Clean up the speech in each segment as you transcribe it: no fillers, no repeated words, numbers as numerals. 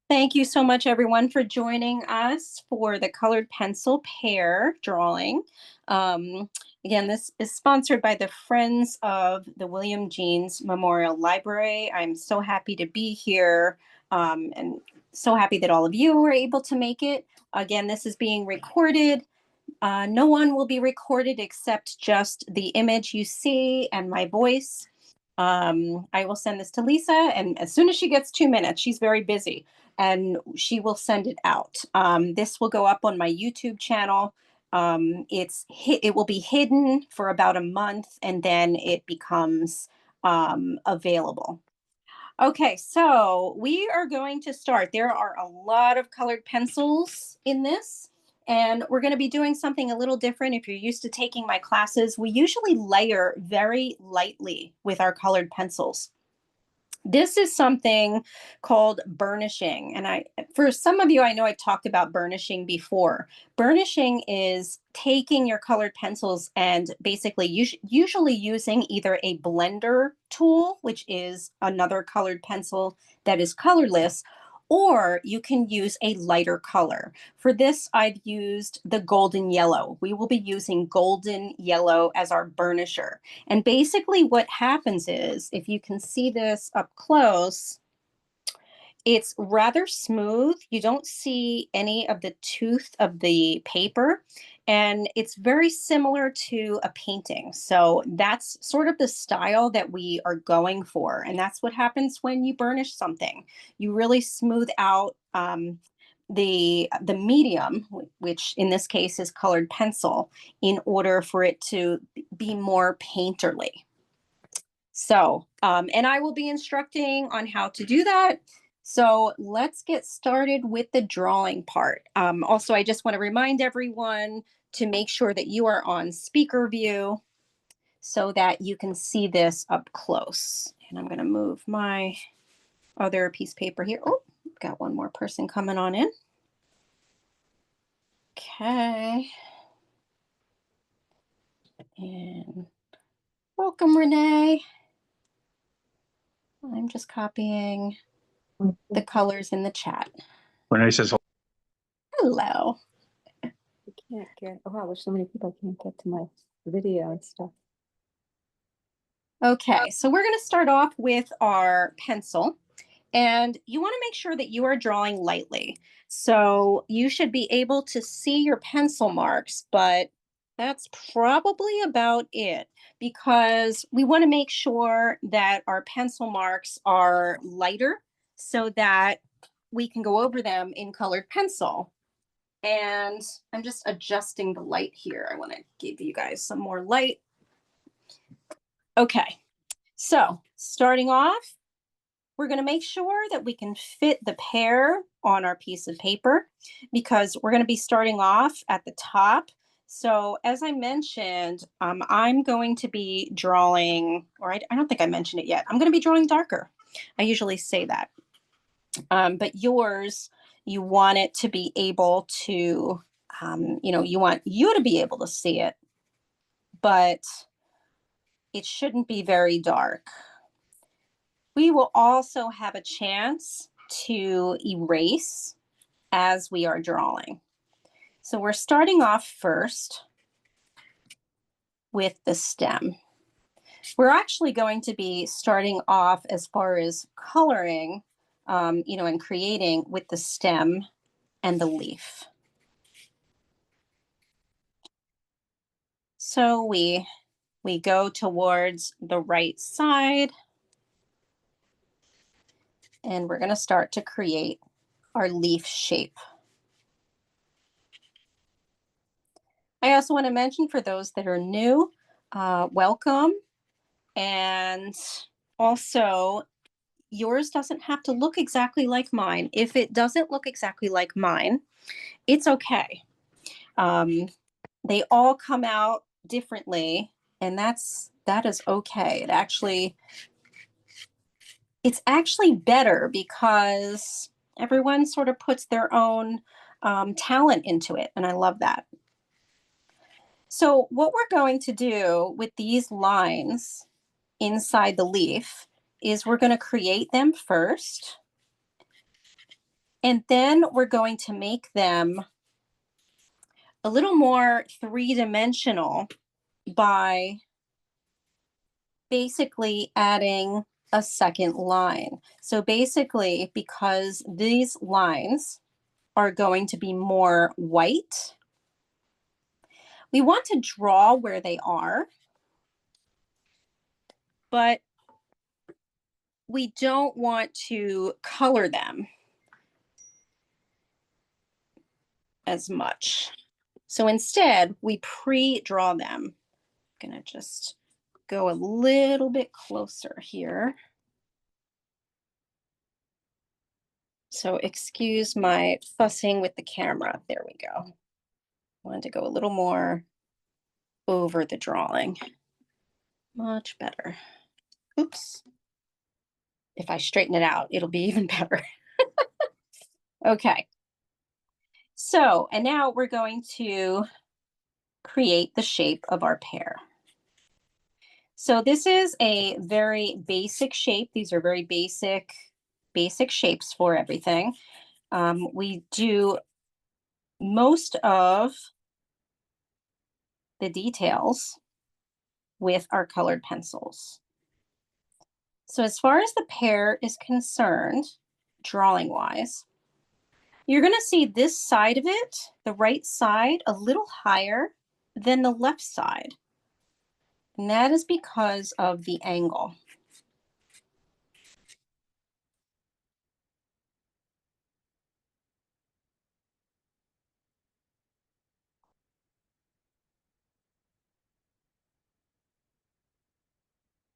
Thank you so much, everyone, for joining us for the colored pencil pear drawing. Um, Again, this is sponsored by the Friends of the William Jeanes Memorial Library. I'm so happy to be here and so happy that all of you were able to make it. Again, this is being recorded. No one will be recorded except just the image you see and my voice. I will send this to Lisa, and as soon as she gets 2 minutes, she's very busy, and she will send it out. This will go up on my YouTube channel. It will be hidden for about a month, and then it becomes available. Okay, so we are going to start. There are a lot of colored pencils in this, and we're going to be doing something a little different. If you're used to taking my classes, we usually layer very lightly with our colored pencils. This is something called burnishing. And for some of you, I know I talked about burnishing before. Burnishing is taking your colored pencils and basically usually using either a blender tool, which is another colored pencil that is colorless, or you can use a lighter color. For this, I've used the golden yellow. We will be using golden yellow as our burnisher. And basically what happens is, if you can see this up close, it's rather smooth. You don't see any of the tooth of the paper, and it's very similar to a painting. So that's sort of the style that we are going for. And that's what happens when you burnish something. You really smooth out the medium, which in this case is colored pencil, in order for it to be more painterly. So, and I will be instructing on how to do that. So let's get started with the drawing part. Also, I just want to remind everyone to make sure that you are on speaker view so that you can see this up close. And I'm going to move my other piece of paper here. Oh, got one more person coming on in. Okay. And welcome, Renee. I'm just copying the colors in the chat. Renee says, hello. I can't get, oh, I wish so many people can't get to my video and stuff. Okay, so we're going to start off with our pencil, and you want to make sure that you are drawing lightly. So you should be able to see your pencil marks, but that's probably about it, because we want to make sure that our pencil marks are lighter so that we can go over them in colored pencil. And I'm just adjusting the light here. I want to give you guys some more light. Okay, so starting off, we're going to make sure that we can fit the pear on our piece of paper, because we're going to be starting off at the top. So as I mentioned, I'm going to be drawing, or I don't think I mentioned it yet, I'm going to be drawing darker. I usually say that. But yours, you want it to be able to, you want you to be able to see it, but it shouldn't be very dark. We will also have a chance to erase as we are drawing. So we're starting off first with the stem. We're actually going to be starting off as far as coloring, and creating with the stem and the leaf. So we go towards the right side, and we're going to start to create our leaf shape. I also want to mention, for those that are new, welcome. And also, yours doesn't have to look exactly like mine. If it doesn't look exactly like mine, it's okay. They all come out differently, and that is okay. It's actually better, because everyone sort of puts their own talent into it, and I love that. So what we're going to do with these lines inside the leaf is we're going to create them first. And then we're going to make them a little more three-dimensional by basically adding a second line. So basically, because these lines are going to be more white, we want to draw where they are, but we don't want to color them as much. So instead, we pre-draw them. I'm gonna just go a little bit closer here. So excuse my fussing with the camera. There we go. Wanted to go a little more over the drawing. Much better. Oops. If I straighten it out, it'll be even better. Okay. So, and now we're going to create the shape of our pear. So this is a very basic shape. These are very basic shapes for everything. We do most of the details with our colored pencils. So as far as the pear is concerned, drawing wise, you're going to see this side of it, the right side, a little higher than the left side. And that is because of the angle.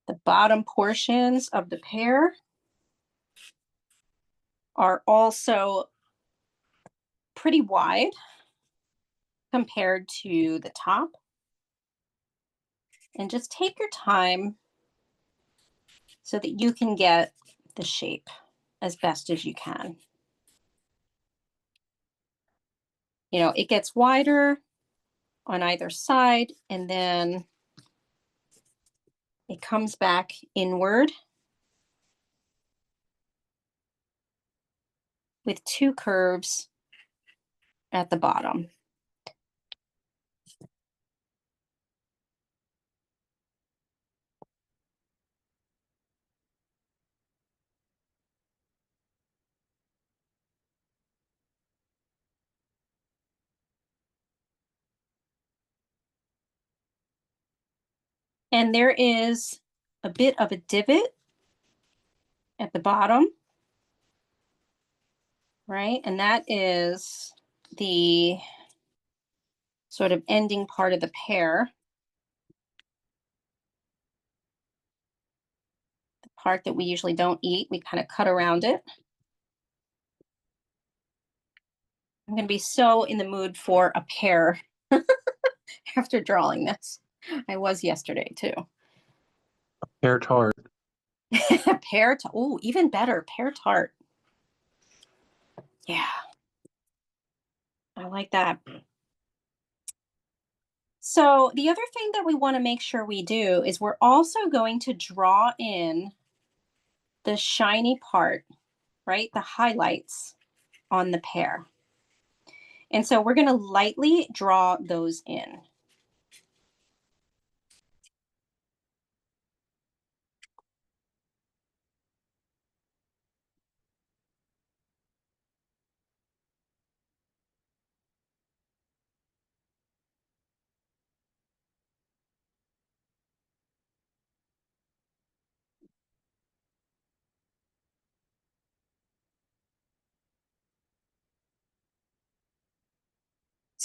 The bottom portions of the pear are also pretty wide compared to the top. And just take your time so that you can get the shape as best as you can. You know, it gets wider on either side, and then it comes back inward with two curves at the bottom. And there is a bit of a divot at the bottom, right? And that is the sort of ending part of the pear, the part that we usually don't eat. We kind of cut around it. I'm going to be so in the mood for a pear after drawing this. I was yesterday too. Pear tart. Pear, oh, even better, pear tart. Yeah, I like that. So the other thing that we want to make sure we do is we're also going to draw in the shiny part, right? The highlights on the pear. And so we're going to lightly draw those in.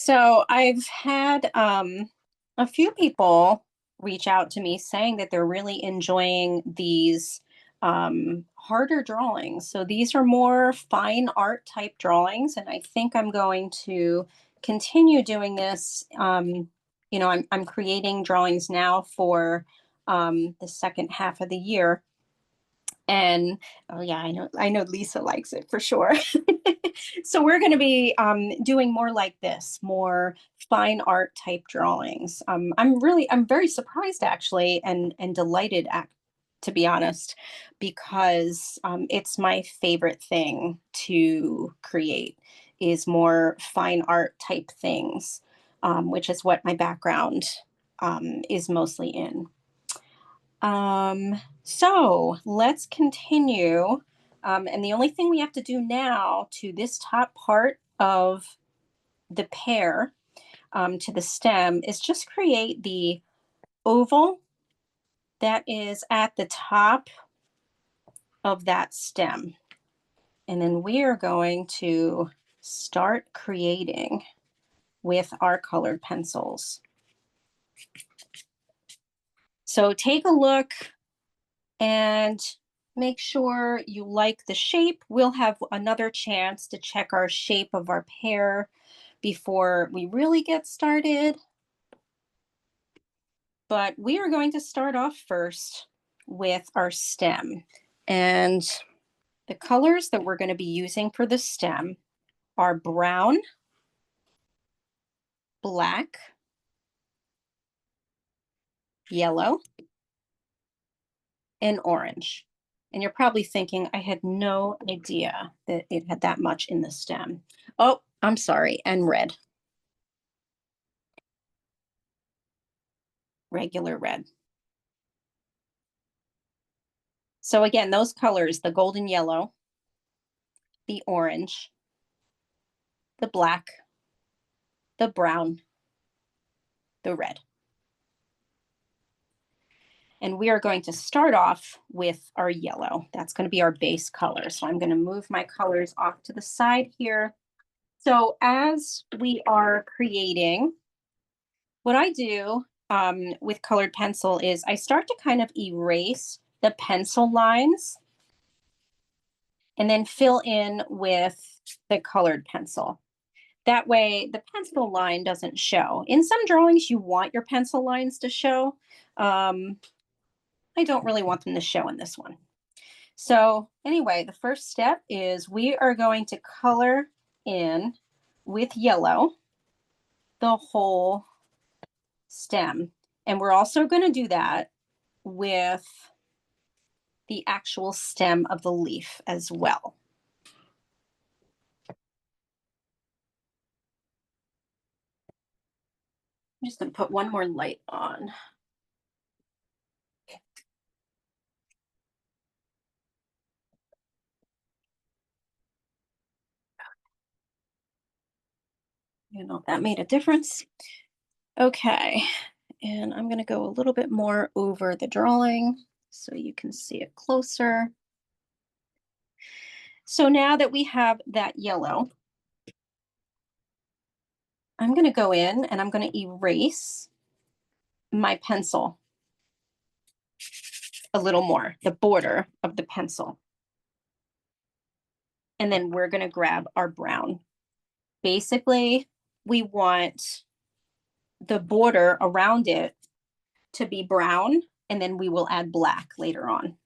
So I've had a few people reach out to me saying that they're really enjoying these harder drawings. So these are more fine art type drawings, and I think I'm going to continue doing this. You know, I'm creating drawings now for the second half of the year. And oh yeah, I know Lisa likes it for sure. So we're going to be doing more like this, more fine art type drawings. I'm very surprised actually, and delighted to be honest, because it's my favorite thing to create is more fine art type things, which is what my background is mostly in. So let's continue. And the only thing we have to do now to this top part of the pear, to the stem, is just create the oval that is at the top of that stem. And then we are going to start creating with our colored pencils. So take a look and make sure you like the shape. We'll have another chance to check our shape of our pear before we really get started. But we are going to start off first with our stem. And the colors that we're going to be using for the stem are brown, black, yellow, and orange. And you're probably thinking, I had no idea that it had that much in the stem. Oh, I'm sorry, and red. Regular red. So again, those colors, the golden yellow, the orange, the black, the brown, the red. And we are going to start off with our yellow. That's going to be our base color. So I'm going to move my colors off to the side here. So as we are creating, what I do with colored pencil is I start to kind of erase the pencil lines and then fill in with the colored pencil. That way the pencil line doesn't show. In some drawings, you want your pencil lines to show. I don't really want them to show in this one. So anyway, the first step is we are going to color in with yellow the whole stem. And we're also going to do that with the actual stem of the leaf as well. I'm just going to put one more light on. You know, that made a difference. Okay, and I'm going to go a little bit more over the drawing so you can see it closer. So now that we have that yellow, I'm going to go in and I'm going to erase my pencil a little more, the border of the pencil. And then we're going to grab our brown. Basically, we want the border around it to be brown, and then we will add black later on.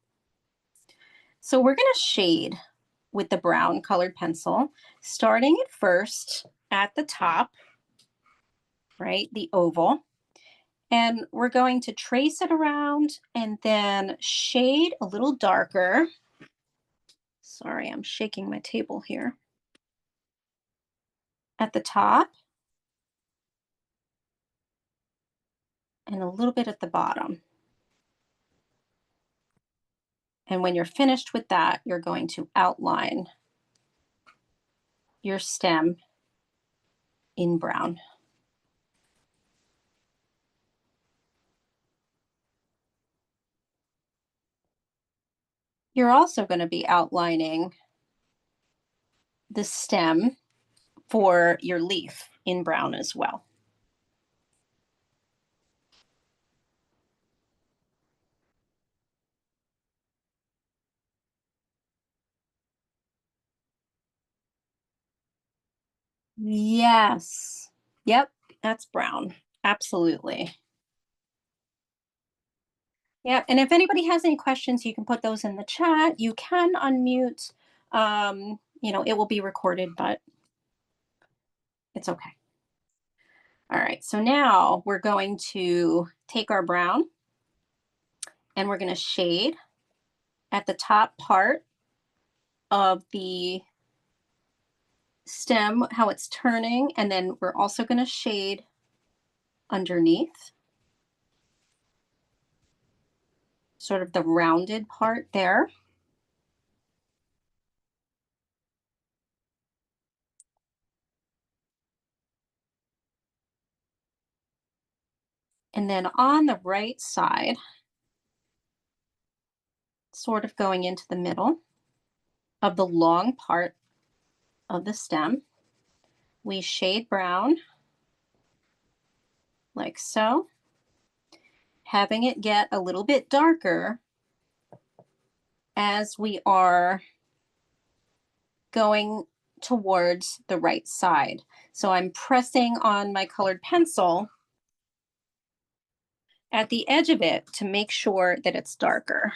So we're going to shade with the brown colored pencil, starting at first at the top, right, the oval. And we're going to trace it around and then shade a little darker. Sorry, I'm shaking my table here. At the top and a little bit at the bottom. And when you're finished with that, you're going to outline your stem in brown. You're also going to be outlining the stem for your leaf in brown as well. Yes. Yep, that's brown. Absolutely. Yeah, and if anybody has any questions, you can put those in the chat. You can unmute. You know, it will be recorded, but it's okay. All right, so now we're going to take our brown And we're going to shade at the top part of the stem, how it's turning. And then we're also going to shade underneath, sort of the rounded part there. And then on the right side, sort of going into the middle of the long part of the stem, we shade brown like so, having it get a little bit darker as we are going towards the right side. So I'm pressing on my colored pencil at the edge of it to make sure that it's darker.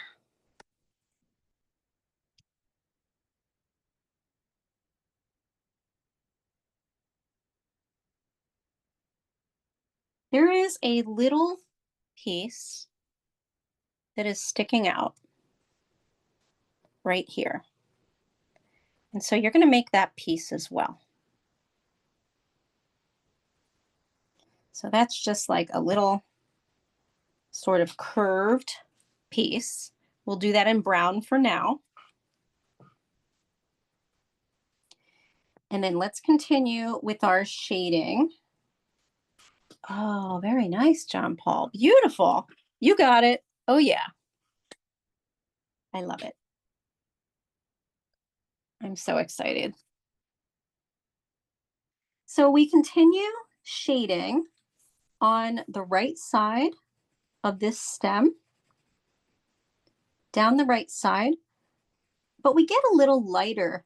There is a little piece that is sticking out right here. And so you're going to make that piece as well. So that's just like a little sort of curved piece. We'll do that in brown for now. And then let's continue with our shading. Oh, very nice, John Paul. Beautiful. You got it. Oh, yeah. I love it. I'm so excited. So we continue shading on the right side of this stem, down the right side, but we get a little lighter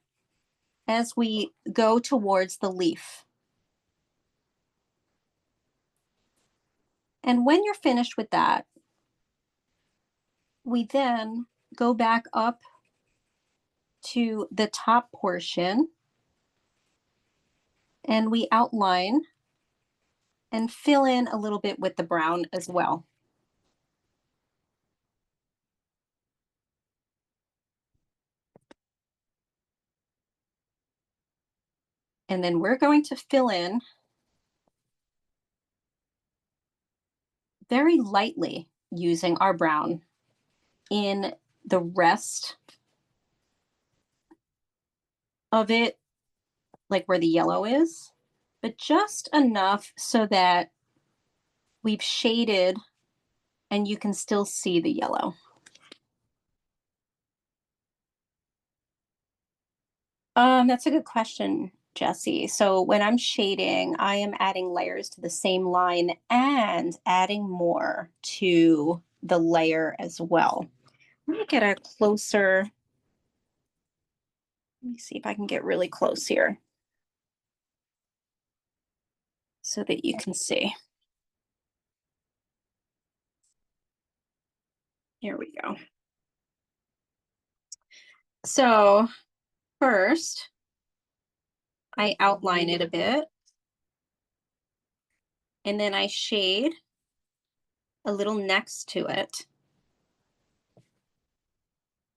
as we go towards the leaf. And when you're finished with that, we then go back up to the top portion and we outline and fill in a little bit with the brown as well. And then we're going to fill in very lightly using our brown in the rest of it, like where the yellow is, but just enough so that we've shaded and you can still see the yellow. That's a good question, Jessie. So when I'm shading, I am adding layers to the same line and adding more to the layer as well. Let me get a closer. Let me see if I can get really close here so that you can see. Here we go. So first, I outline it a bit, and then I shade a little next to it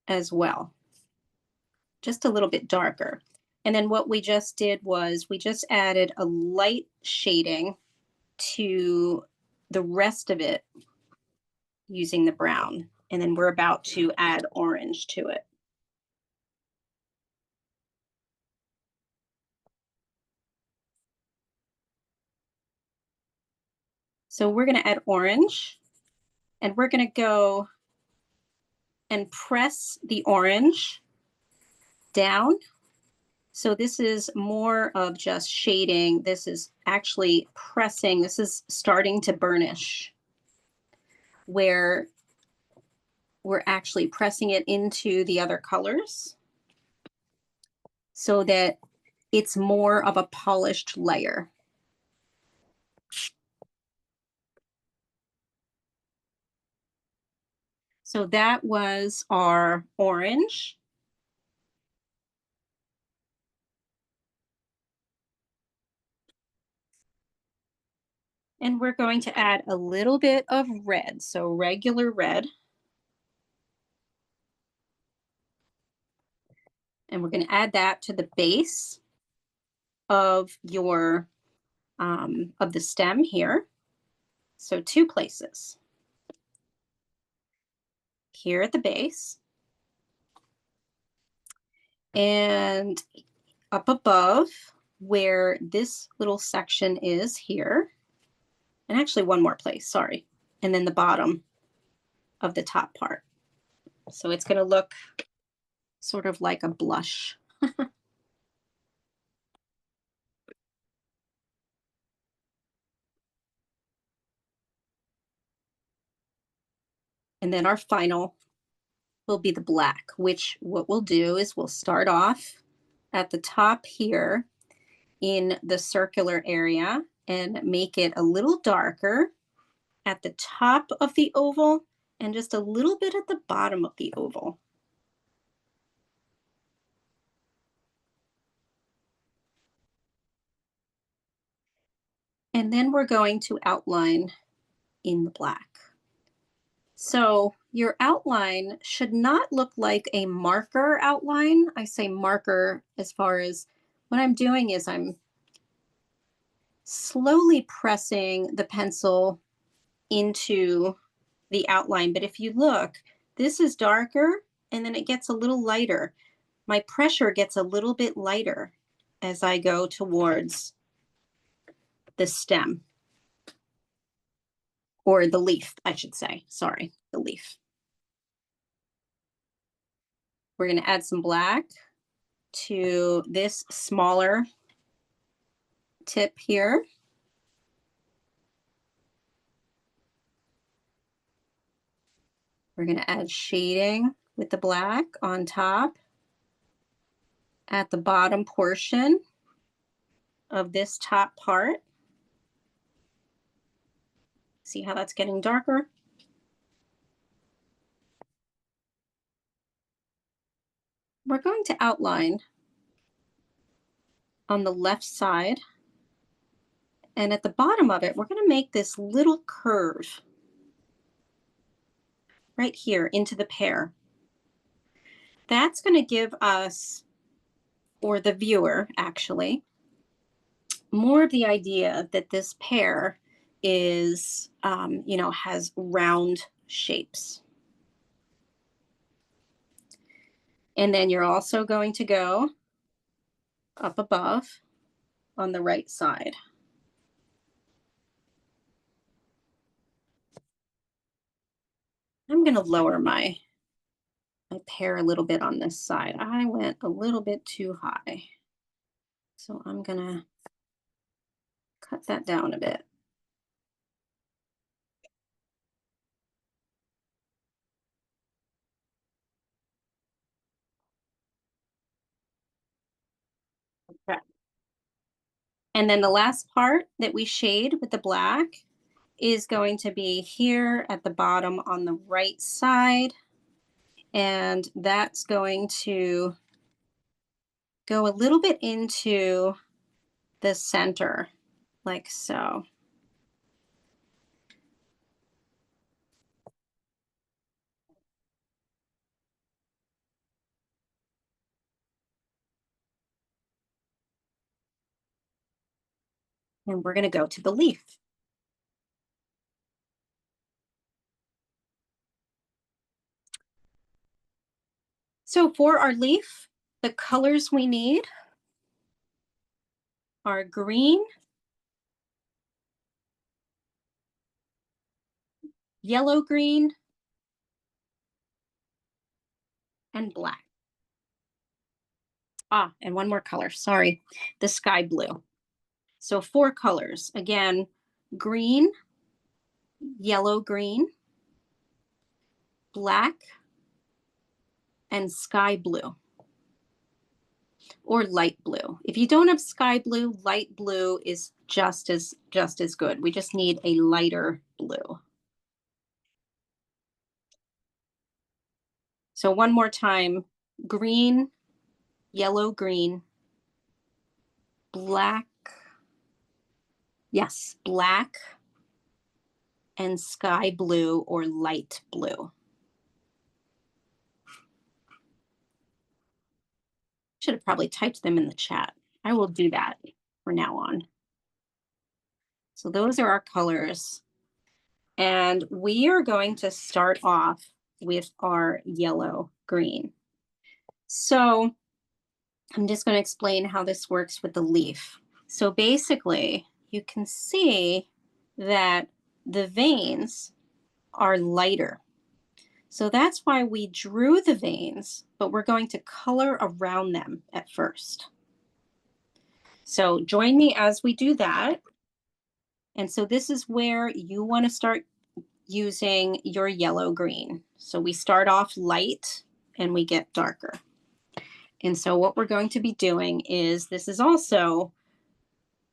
as well, just a little bit darker. And then what we just did was we just added a light shading to the rest of it using the brown. And then we're about to add orange to it. So we're going to add orange, and we're going to go and press the orange down. So this is more of just shading. This is actually pressing. This is starting to burnish, where we're actually pressing it into the other colors so that it's more of a polished layer. So that was our orange. And we're going to add a little bit of red, so regular red. And we're going to add that to the base of your of the stem here. So 2 places. Here at the base and up above where this little section is here. And actually one more place, sorry. And then the bottom of the top part. So it's going to look sort of like a blush. And then our final will be the black, which what we'll do is we'll start off at the top here in the circular area and make it a little darker at the top of the oval and just a little bit at the bottom of the oval. And then we're going to outline in the black. So your outline should not look like a marker outline. I say marker as far as what I'm doing is I'm slowly pressing the pencil into the outline. But if you look, this is darker and then it gets a little lighter. My pressure gets a little bit lighter as I go towards the stem or the leaf, I should say. Sorry, the leaf. We're going to add some black to this smaller tip here. We're going to add shading with the black on top at the bottom portion of this top part. See how that's getting darker? We're going to outline on the left side. And at the bottom of it, we're going to make this little curve right here into the pear. That's going to give us, or the viewer actually, more of the idea that this pear is, you know, has round shapes. And then you're also going to go up above on the right side. I'm going to lower my pear a little bit on this side. I went a little bit too high. So I'm going to cut that down a bit. Okay. And then the last part that we shade with the black is going to be here at the bottom on the right side. And that's going to go a little bit into the center, like so. And we're going to go to the leaf. So for our leaf, the colors we need are green, yellow-green, and black. Ah, and one more color, sorry, the sky blue. So 4 colors, again, green, yellow-green, black, and sky blue. Or light blue. If you don't have sky blue, light blue is just as good. We just need a lighter blue. So one more time, green, yellow, green, black, yes, black, and sky blue or light blue. Should have probably typed them in the chat. I will do that from now on. So those are our colors. And we are going to start off with our yellow green. So I'm just going to explain how this works with the leaf. So basically, you can see that the veins are lighter. So that's why we drew the veins, but we're going to color around them at first. So join me as we do that. And so this is where you want to start using your yellow green. So we start off light and we get darker. And so what we're going to be doing is, this is also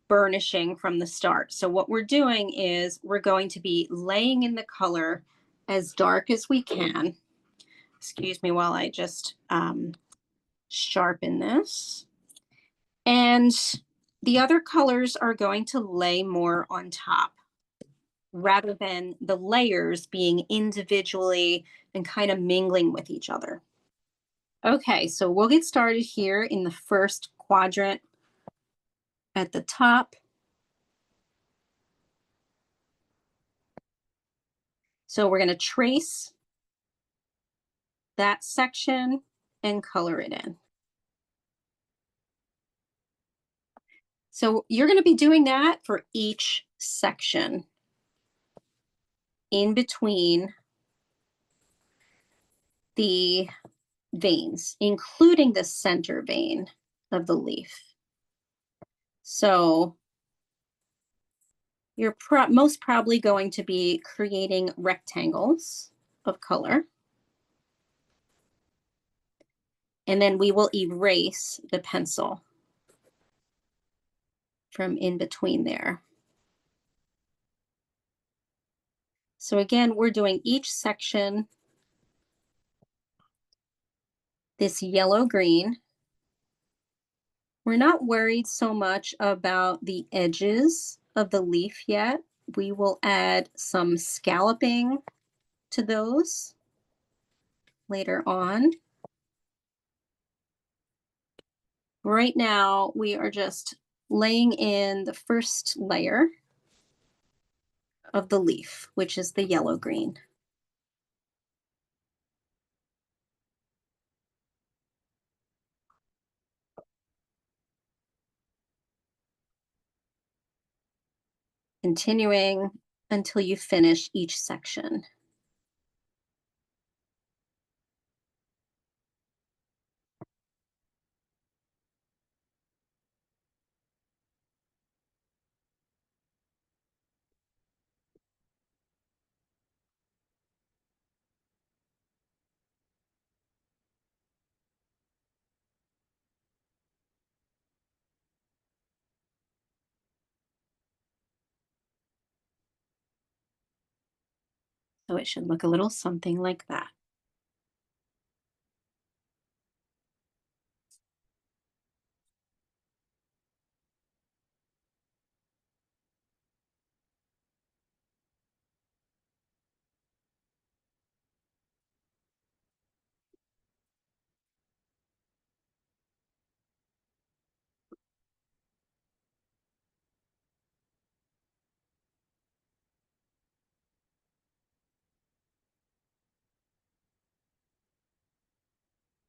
burnishing from the start. So what we're doing is we're going to be laying in the color as dark as we can. Excuse me while I just sharpen this. And the other colors are going to lay more on top rather than the layers being individually and kind of mingling with each other. Okay, so we'll get started here in the first quadrant at the top. So we're going to trace that section and color it in. So you're going to be doing that for each section in between the veins, including the center vein of the leaf. So you're most probably going to be creating rectangles of color. And then we will erase the pencil from in between there. So again, we're doing each section this yellow-green. We're not worried so much about the edges of the leaf yet. We will add some scalloping to those later on. Right now, we are just laying in the first layer of the leaf, which is the yellow-green. Continuing until you finish each section. So it should look a little something like that.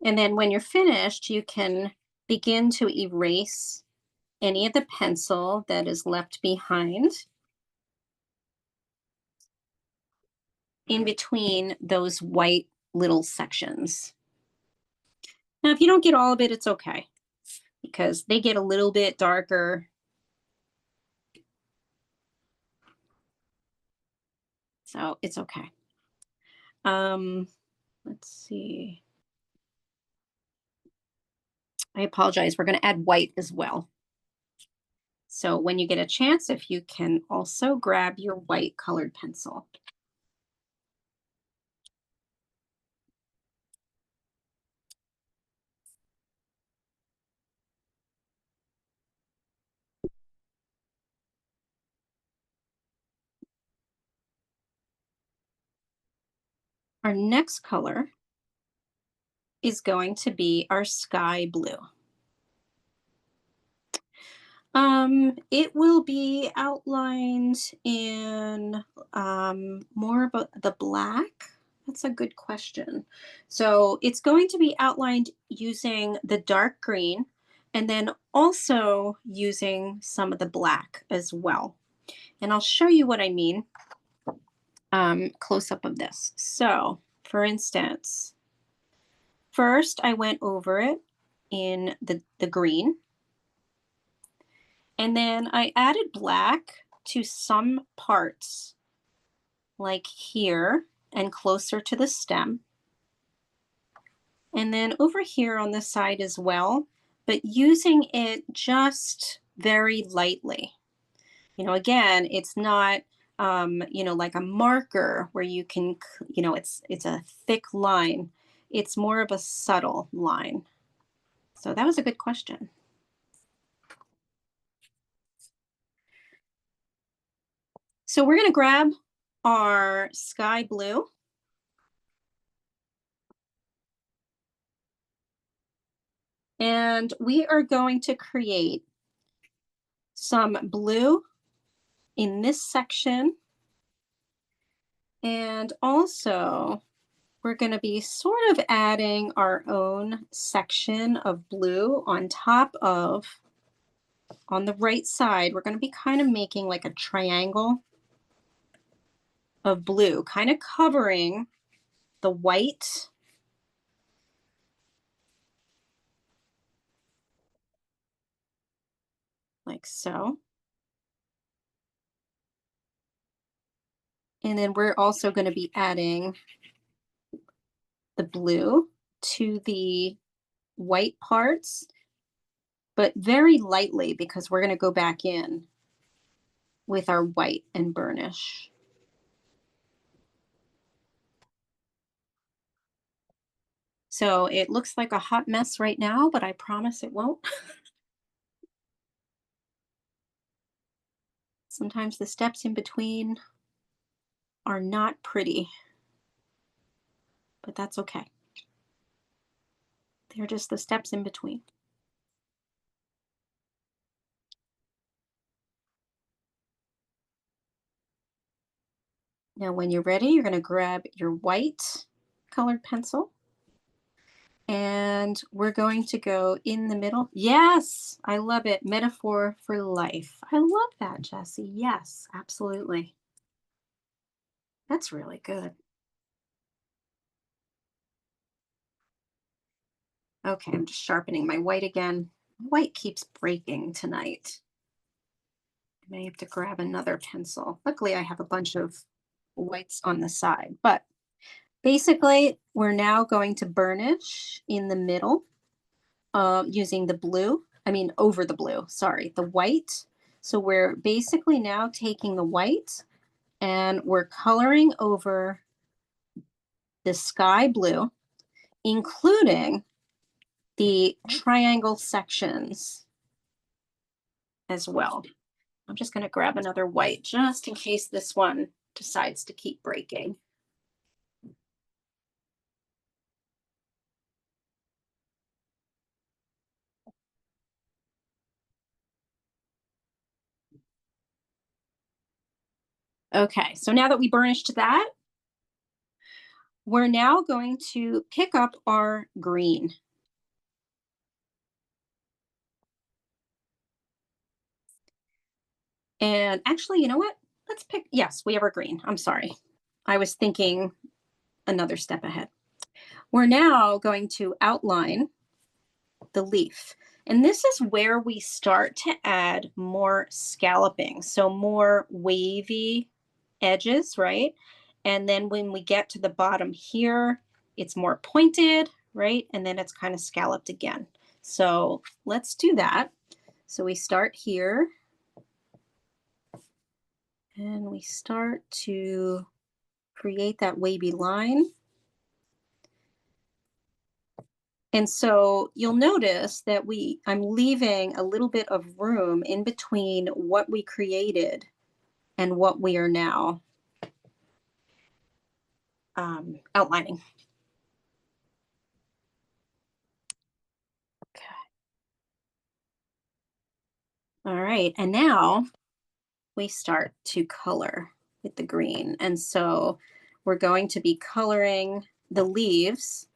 And then when you're finished, you can begin to erase any of the pencil that is left behind in between those white little sections. Now, if you don't get all of it, it's okay, because they get a little bit darker. So it's okay. Let's see. I apologize. We're going to add white as well. So when you get a chance, if you can also grab your white colored pencil. Our next color is going to be our sky blue. It will be outlined in more about the black. That's a good question. So it's going to be outlined using the dark green and then also using some of the black as well. And I'll show you what I mean close up of this. So for instance, first I went over it in the green. And then I added black to some parts, like here and closer to the stem. And then over here on the side as well, but using it just very lightly. Again, it's not, like a marker where you can, it's a thick line. It's more of a subtle line. So that was a good question. So we're going to grab our sky blue. And we are going to create some blue in this section. And also, we're going to be sort of adding our own section of blue on top of, on the right side, we're going to be kind of making like a triangle of blue, kind of covering the white. Like so. And then we're also going to be adding the blue to the white parts, but very lightly because we're going to go back in with our white and burnish. So it looks like a hot mess right now, but I promise it won't. Sometimes the steps in between are not pretty, but that's okay. They're just the steps in between. Now, when you're ready, you're going to grab your white colored pencil and we're going to go in the middle. Yes, I love it. Metaphor for life. I love that, Jessie. Yes, absolutely. That's really good. Okay, I'm just sharpening my white again. White keeps breaking tonight. I may have to grab another pencil. Luckily, I have a bunch of whites on the side, but basically, we're now going to burnish in the middle using the blue. I mean, over the blue, sorry, the white. So we're basically now taking the white and we're coloring over the sky blue, including the triangle sections as well. I'm just going to grab another white just in case this one decides to keep breaking. Okay, so now that we burnished that, we're now going to pick up our green. And actually, you know what? Let's pick, yes, we have our green. I'm sorry. I was thinking another step ahead. We're now going to outline the leaf. And this is where we start to add more scalloping. So more wavy edges, right? And then when we get to the bottom here, it's more pointed, right? And then it's kind of scalloped again. So let's do that. So we start here and we start to create that wavy line. And so you'll notice that I'm leaving a little bit of room in between what we created and what we are now outlining. Okay. All right, and now we start to color with the green. And so we're going to be coloring the leaves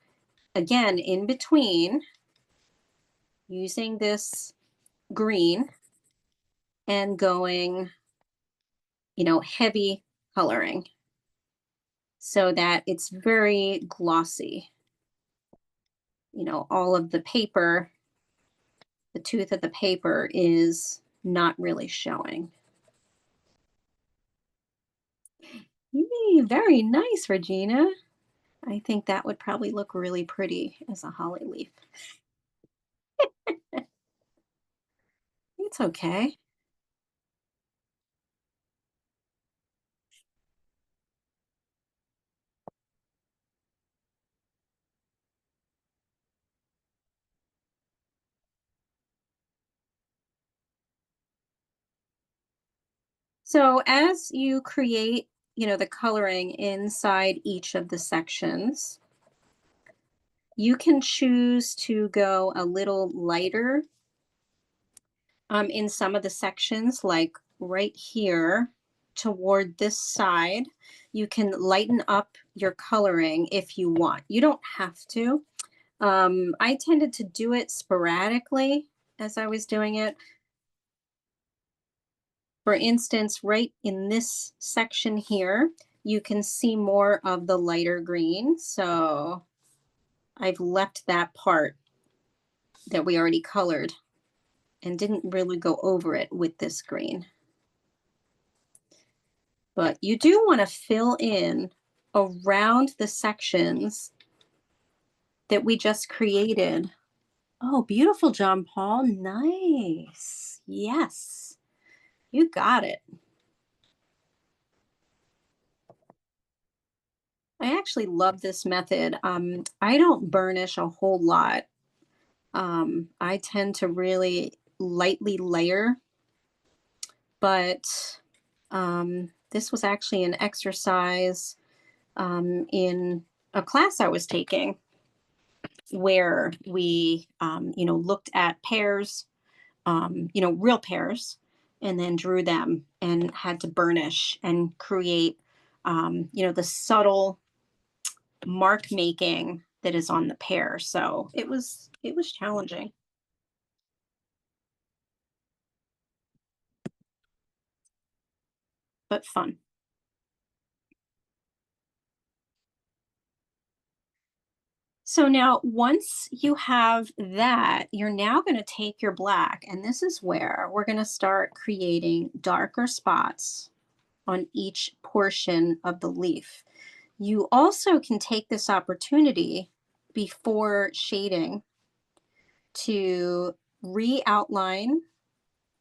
again in between using this green and going, heavy coloring so that it's very glossy. All of the paper, the tooth of the paper is not really showing. Very nice, Regina. I think that would probably look really pretty as a holly leaf. It's okay. So as you create, the coloring inside each of the sections, you can choose to go a little lighter in some of the sections, like right here toward this side. You can lighten up your coloring if you want. You don't have to. I tended to do it sporadically as I was doing it. For instance, right in this section here, you can see more of the lighter green. So I've left that part that we already colored and didn't really go over it with this green. But you do want to fill in around the sections that we just created. Oh, beautiful, John Paul. Nice. Yes, you got it. I actually love this method. I don't burnish a whole lot. I tend to really lightly layer, but this was actually an exercise in a class I was taking where we, looked at pears, real pears, and then drew them and had to burnish and create, the subtle mark making that is on the pear. So it was challenging, but fun. So now once you have that, you're now going to take your black, and this is where we're going to start creating darker spots on each portion of the leaf. You also can take this opportunity before shading to re-outline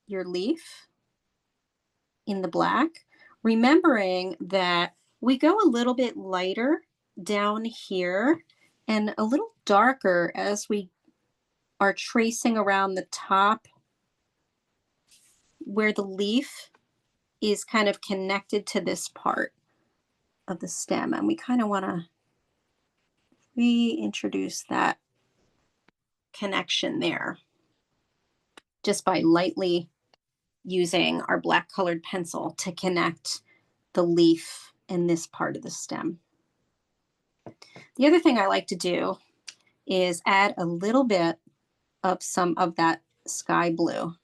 your leaf in the black, remembering that we go a little bit lighter down here and a little darker as we are tracing around the top where the leaf is kind of connected to this part of the stem. And we kind of want to reintroduce that connection there just by lightly using our black colored pencil to connect the leaf in this part of the stem. The other thing I like to do is add a little bit of some of that sky blue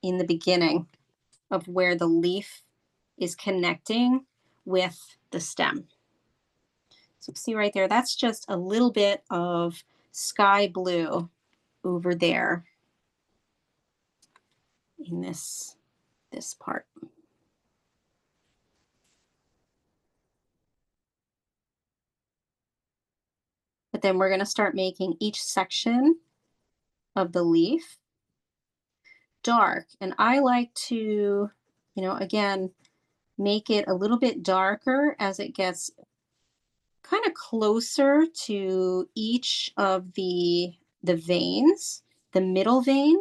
in the beginning of where the leaf is connecting with the stem. So see right there, that's just a little bit of sky blue over there in this part. But then we're going to start making each section of the leaf dark. And I like to, again, make it a little bit darker as it gets kind of closer to each of the veins, the middle vein.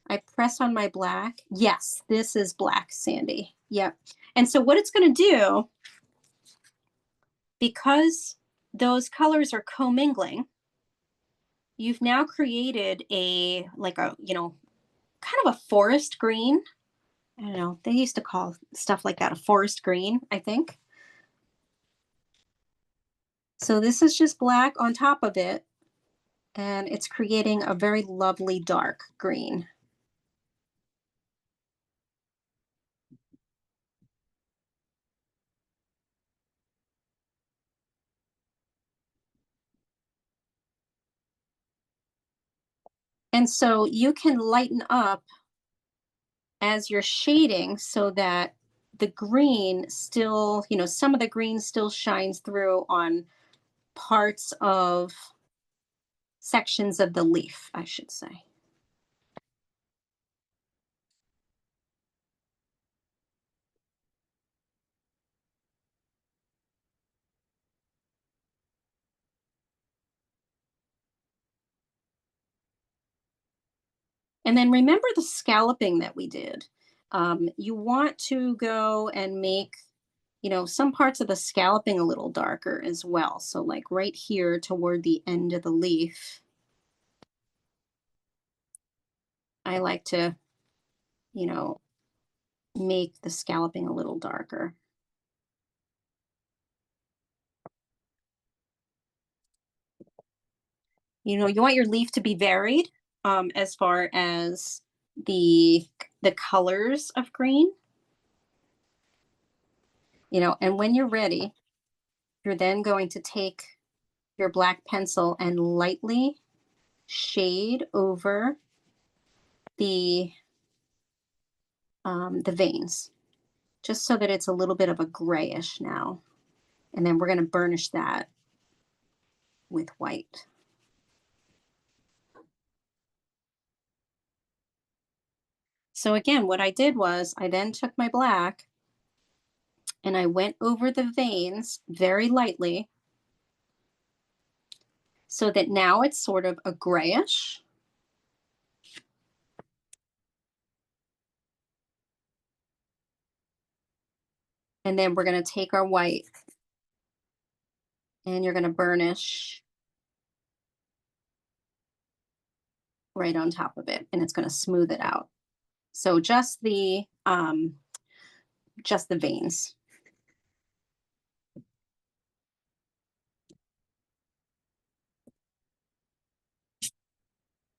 I press on my black. Yes, this is black, Sandy. Yep. And so what it's going to do, because those colors are commingling, you've now created a kind of a forest green. I don't know. They used to call stuff like that a forest green, I think. So this is just black on top of it, and it's creating a very lovely dark green. And so you can lighten up as you're shading so that the green still, some of the green still shines through on parts of sections of the leaf, I should say. And then remember the scalloping that we did. You want to go and make, some parts of the scalloping a little darker as well. So like right here toward the end of the leaf, I like to, you know, make the scalloping a little darker. You want your leaf to be varied as far as the the colors of green. And when you're ready, you're then going to take your black pencil and lightly shade over the veins, just so that it's a little bit of a grayish now. And then we're going to burnish that with white. So again, what I did was I then took my black and I went over the veins very lightly so that now it's sort of a grayish. And then we're going to take our white and you're going to burnish right on top of it, and it's going to smooth it out. So just the veins.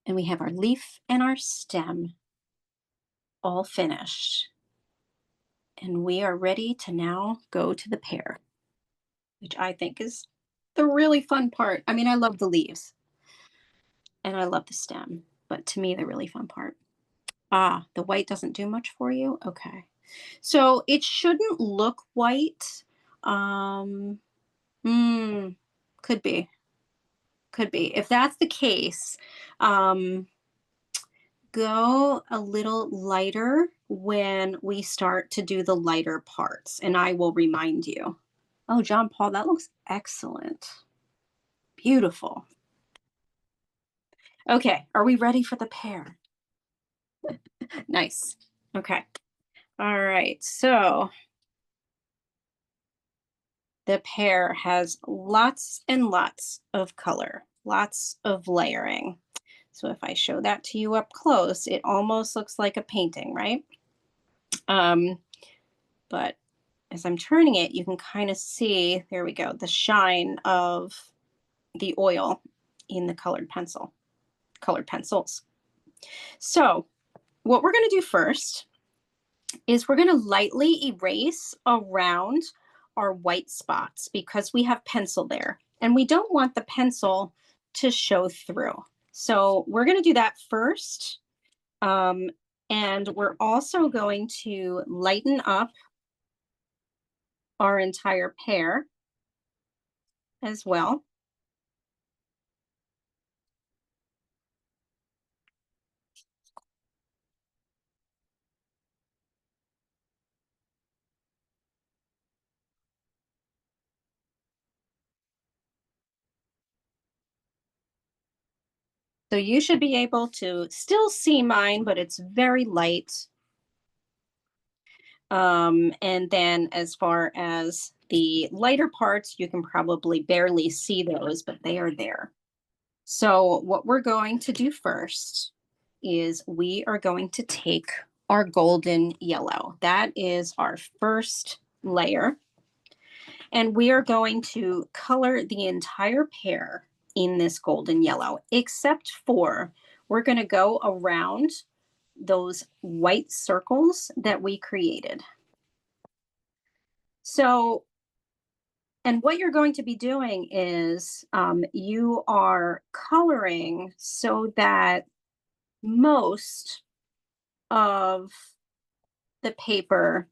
And we have our leaf and our stem all finished. And we are ready to now go to the pear, which I think is the really fun part. I mean, I love the leaves and I love the stem, but to me, the really fun part. Ah, the white doesn't do much for you? Okay. So it shouldn't look white. Um, hmm, could be. Could be. If that's the case, um, go a little lighter when we start to do the lighter parts, and I will remind you. Oh, John Paul, that looks excellent. Beautiful. Okay, are we ready for the pear? Nice. Okay. All right. So the pear has lots and lots of color, lots of layering. So if I show that to you up close, it almost looks like a painting, right? But as I'm turning it, you can kind of see, there we go, the shine of the oil in the colored pencils. So what we're going to do first is we're going to lightly erase around our white spots because we have pencil there and we don't want the pencil to show through. So we're going to do that first. And we're also going to lighten up our entire pear as well. So you should be able to still see mine, but it's very light. And then as far as the lighter parts, you can probably barely see those, but they are there. So what we're going to do first is we are going to take our golden yellow. That is our first layer. And we are going to color the entire pear in this golden yellow, except for we're going to go around those white circles that we created. So, and what you're going to be doing is you are coloring so that most of the paper,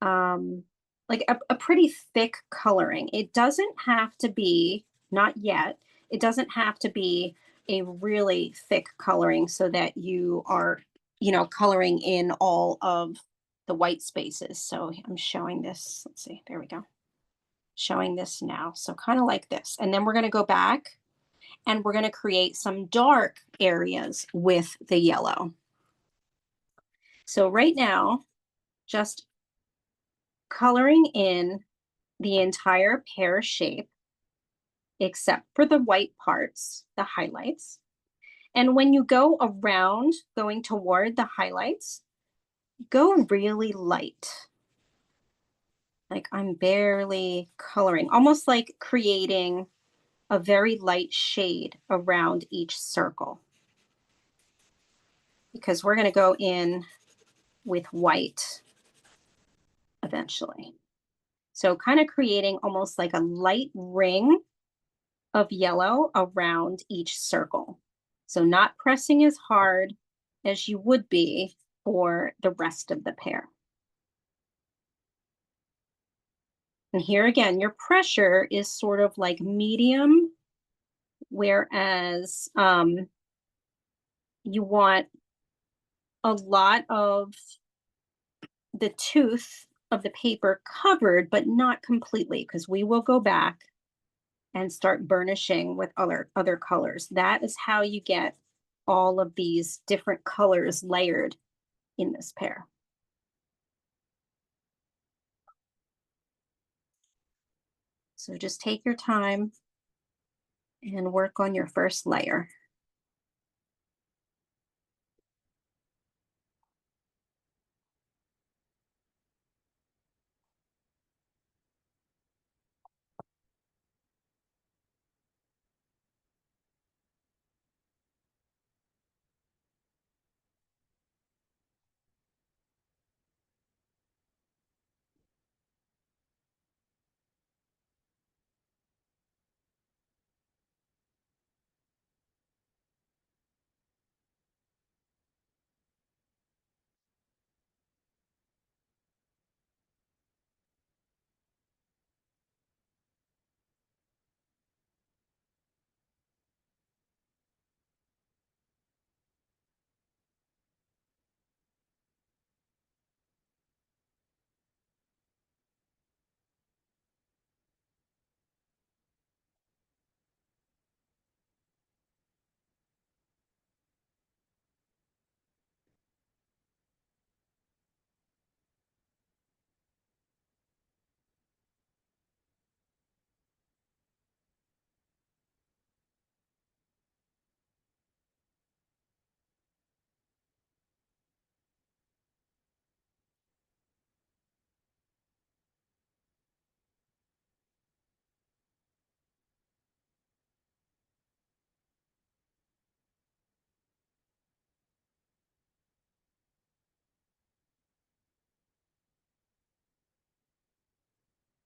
like a pretty thick coloring. It doesn't have to be, not yet, it doesn't have to be a really thick coloring so that you are, coloring in all of the white spaces. So I'm showing this. Let's see, there we go. Showing this now. So kind of like this. And then we're going to go back and we're going to create some dark areas with the yellow. So right now, just coloring in the entire pear shape, except for the white parts, the highlights. And when you go around, going toward the highlights, go really light. Like I'm barely coloring, almost like creating a very light shade around each circle. Because we're going to go in with white eventually. So kind of creating almost like a light ring of yellow around each circle. So not pressing as hard as you would be for the rest of the pear. And here again, your pressure is sort of like medium, whereas you want a lot of the tooth of the paper covered, but not completely, because we will go back and start burnishing with other colors. That is how you get all of these different colors layered in this pear. So just take your time and work on your first layer.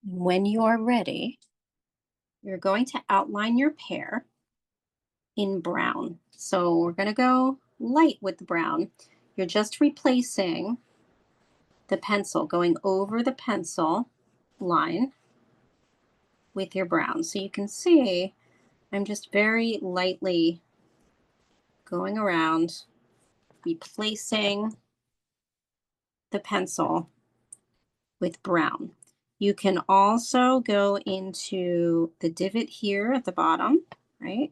When you are ready, you're going to outline your pear in brown. So we're going to go light with the brown. You're just replacing the pencil, going over the pencil line with your brown. So you can see I'm just very lightly going around, replacing the pencil with brown. You can also go into the divot here at the bottom, right?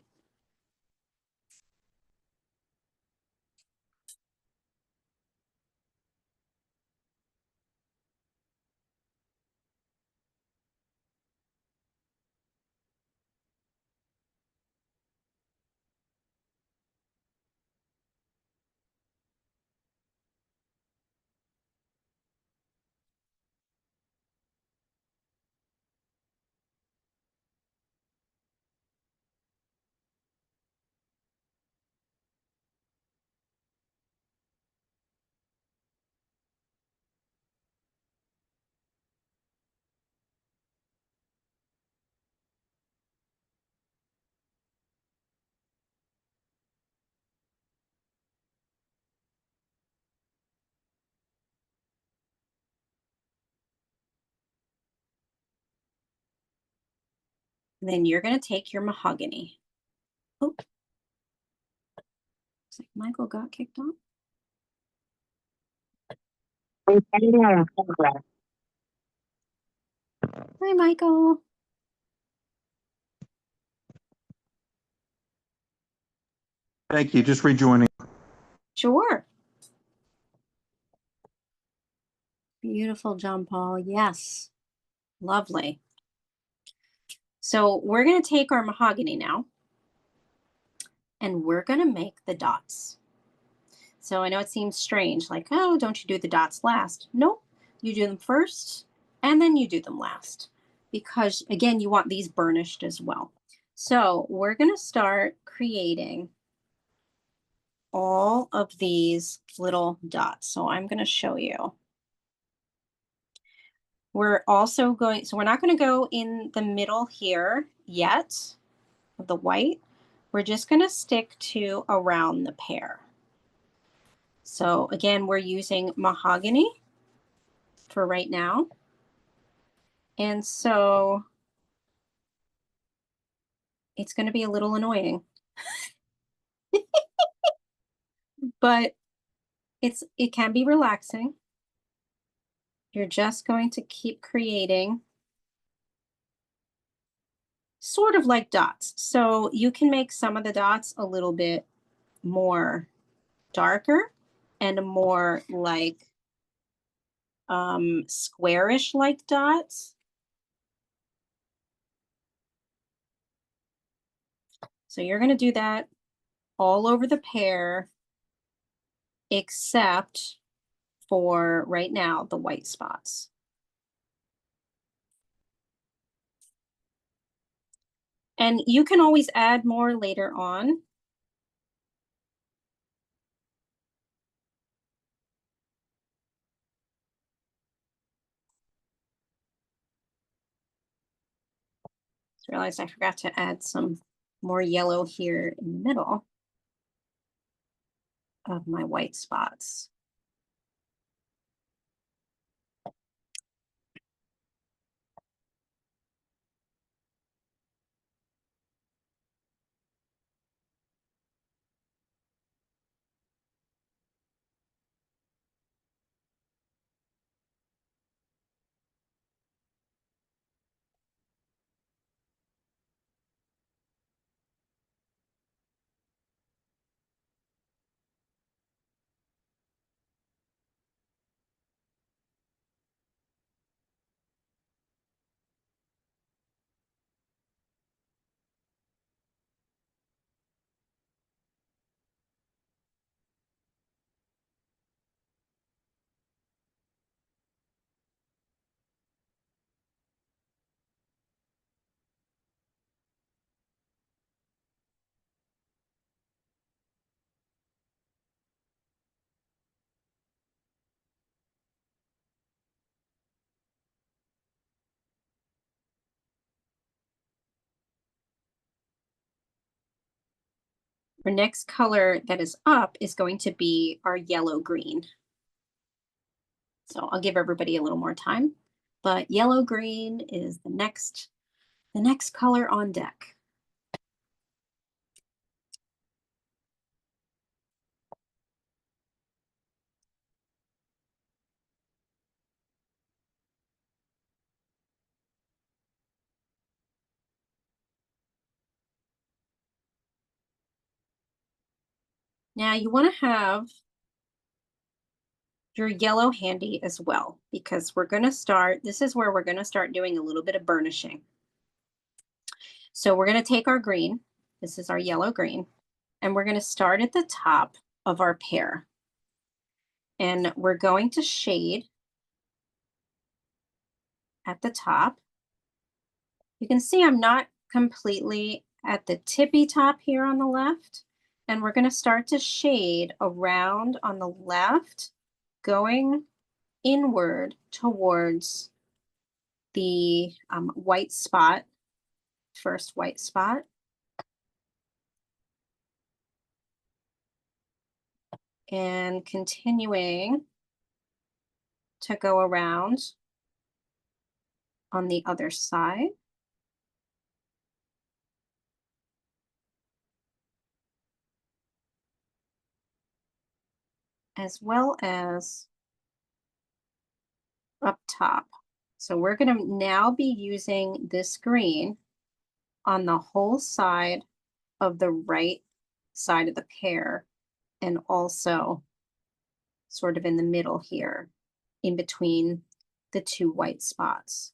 And then you're going to take your mahogany. Oh, looks like Michael got kicked off. Hi, Michael. Thank you. Just rejoining. Sure. Beautiful, John Paul. Yes. Lovely. So we're going to take our mahogany now, and we're going to make the dots. So I know it seems strange, like, oh, don't you do the dots last? Nope, you do them first, and then you do them last. Because, again, you want these burnished as well. So we're going to start creating all of these little dots. So I'm going to show you. We're also going, so we're not going to go in the middle here yet of the white. We're just going to stick to around the pear. So again, we're using mahogany for right now. And so it's going to be a little annoying, but it can be relaxing. You're just going to keep creating sort of like dots. So you can make some of the dots a little bit more darker and more like squarish like dots. So you're going to do that all over the pear, except for right now, the white spots. And you can always add more later on. Just realized I forgot to add some more yellow here in the middle of my white spots. Our next color that is up is going to be our yellow green. So I'll give everybody a little more time, but yellow green is the next color on deck. Now you want to have your yellow handy as well, because we're going to start, this is where we're going to start doing a little bit of burnishing. So we're going to take our green, this is our yellow green, and we're going to start at the top of our pear. And we're going to shade at the top. You can see I'm not completely at the tippy top here on the left. And we're going to start to shade around on the left, going inward towards the white spot, first white spot. And continuing to go around on the other side. as well as up top. So we're going to now be using this green on the whole side of the right side of the pear, and also sort of in the middle here, in between the two white spots.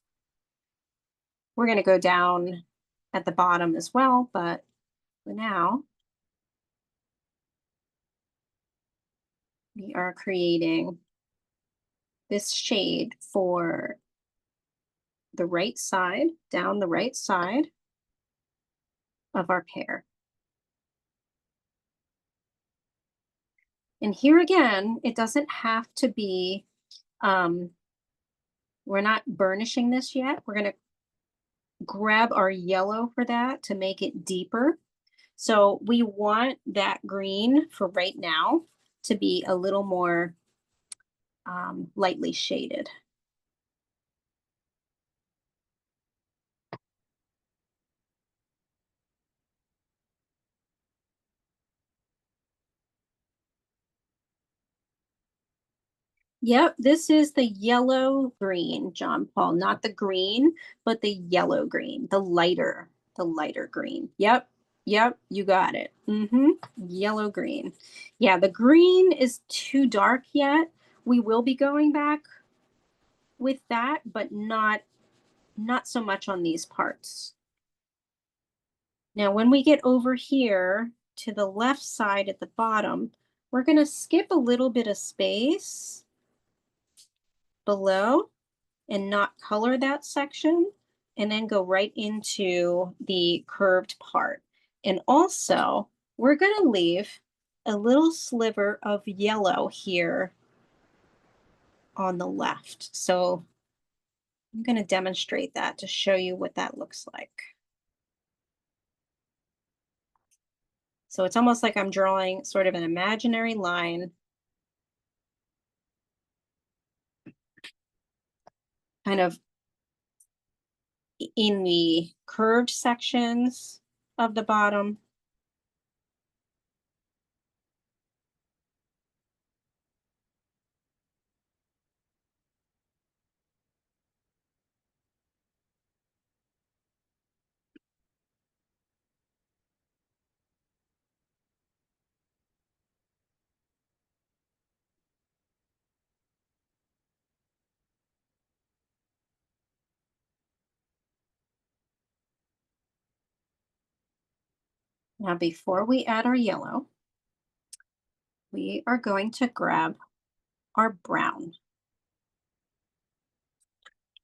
We're going to go down at the bottom as well, but for now, we are creating this shade for the right side, down the right side of our pear. And here again, it doesn't have to be, we're not burnishing this yet. We're going to grab our yellow for that to make it deeper. So we want that green for right now to be a little more lightly shaded. Yep, this is the yellow green, John Paul, not the green, but the yellow green, the lighter green. Yep, yep, you got it. Yellow green. Yeah, the green is too dark yet. We will be going back with that, but not so much on these parts. Now, when we get over here to the left side at the bottom, we're going to skip a little bit of space below and not color that section, and then go right into the curved part. And also, we're going to leave a little sliver of yellow here on the left. So I'm going to demonstrate that to show you what that looks like. So it's almost like I'm drawing sort of an imaginary line kind of in the curved sections of the bottom. Now, before we add our yellow, we are going to grab our brown.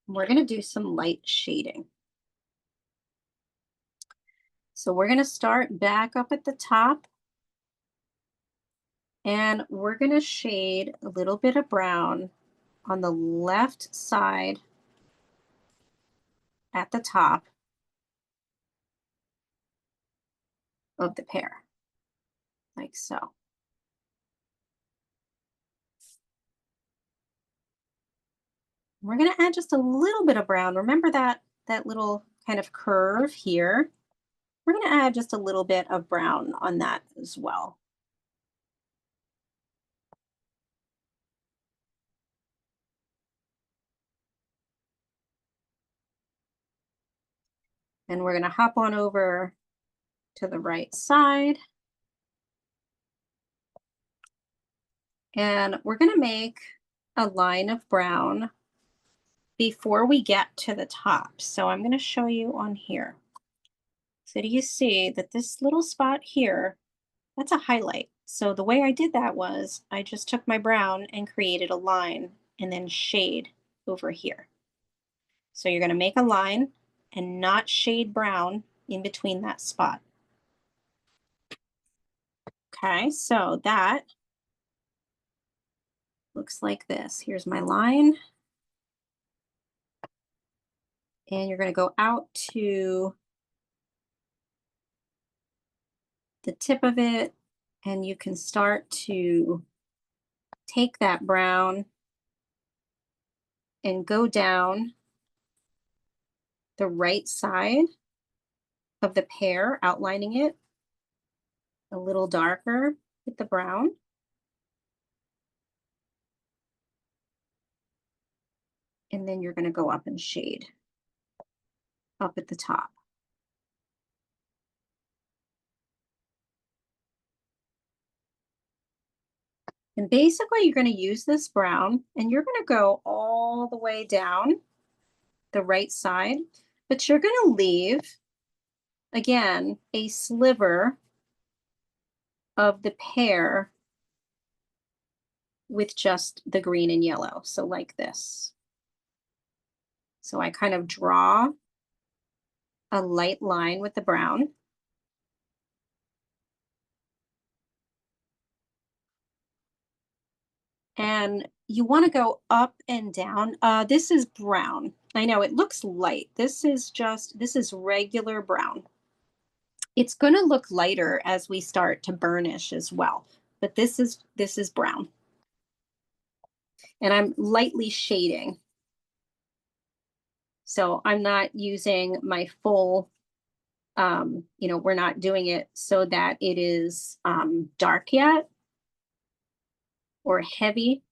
We're going to do some light shading. So we're going to start back up at the top, and we're going to shade a little bit of brown on the left side at the top of the pear, like so. We're going to add just a little bit of brown. Remember that little kind of curve here? We're going to add just a little bit of brown on that as well. And we're going to hop on over to the right side. And we're going to make a line of brown before we get to the top. So I'm going to show you on here. So do you see that this little spot here, that's a highlight. So the way I did that was I just took my brown and created a line and then shade over here. So you're going to make a line and not shade brown in between that spot. Okay, so that looks like this. Here's my line. And you're going to go out to the tip of it, and you can start to take that brown and go down the right side of the pear, outlining it a little darker with the brown. And then you're going to go up and shade up at the top. And basically you're going to use this brown and you're going to go all the way down the right side, but you're going to leave, again, a sliver of the pear with just the green and yellow. So like this. So I kind of draw a light line with the brown. And you want to go up and down. This is brown. I know it looks light. This is regular brown. It's going to look lighter as we start to burnish as well, but this is brown. And I'm lightly shading. So I'm not using my full, we're not doing it so that it is dark yet or heavy.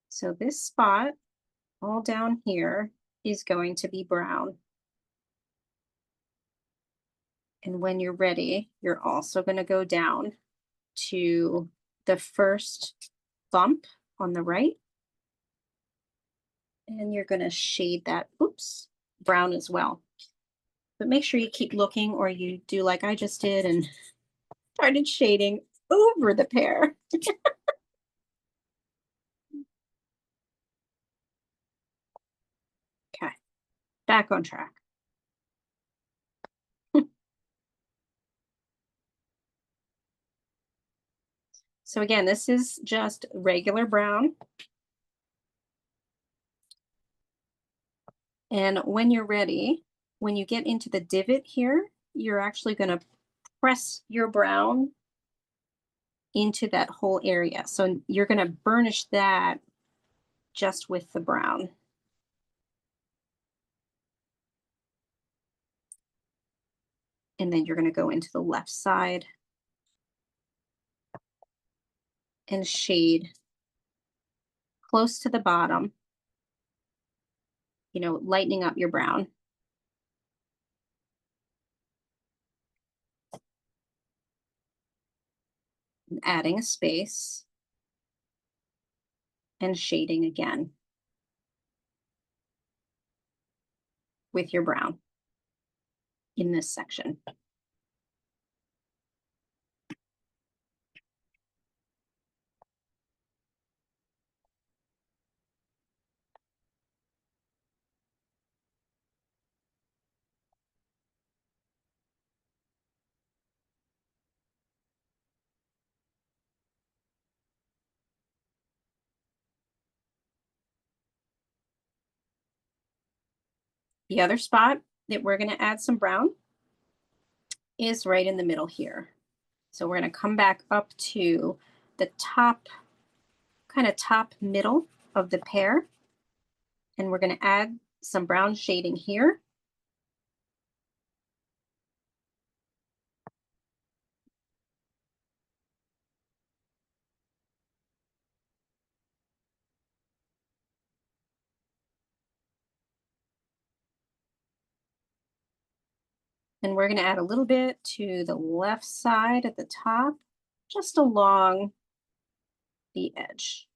So this spot all down here is going to be brown. And when you're ready, you're also going to go down to the first bump on the right. And you're going to shade that, oops, brown as well. But make sure you keep looking, or you do like I just did and started shading over the pear. Okay, back on track. So again, this is just regular brown. And when you're ready, when you get into the divot here, you're actually going to press your brown into that whole area. So you're going to burnish that just with the brown. And then you're going to go into the left side and shade close to the bottom, lightening up your brown. Adding a space and shading again with your brown in this section. The other spot that we're going to add some brown is right in the middle here. So we're going to come back up to the top, kind of top middle of the pear. And we're going to add some brown shading here. And we're going to add a little bit to the left side at the top, just along the edge.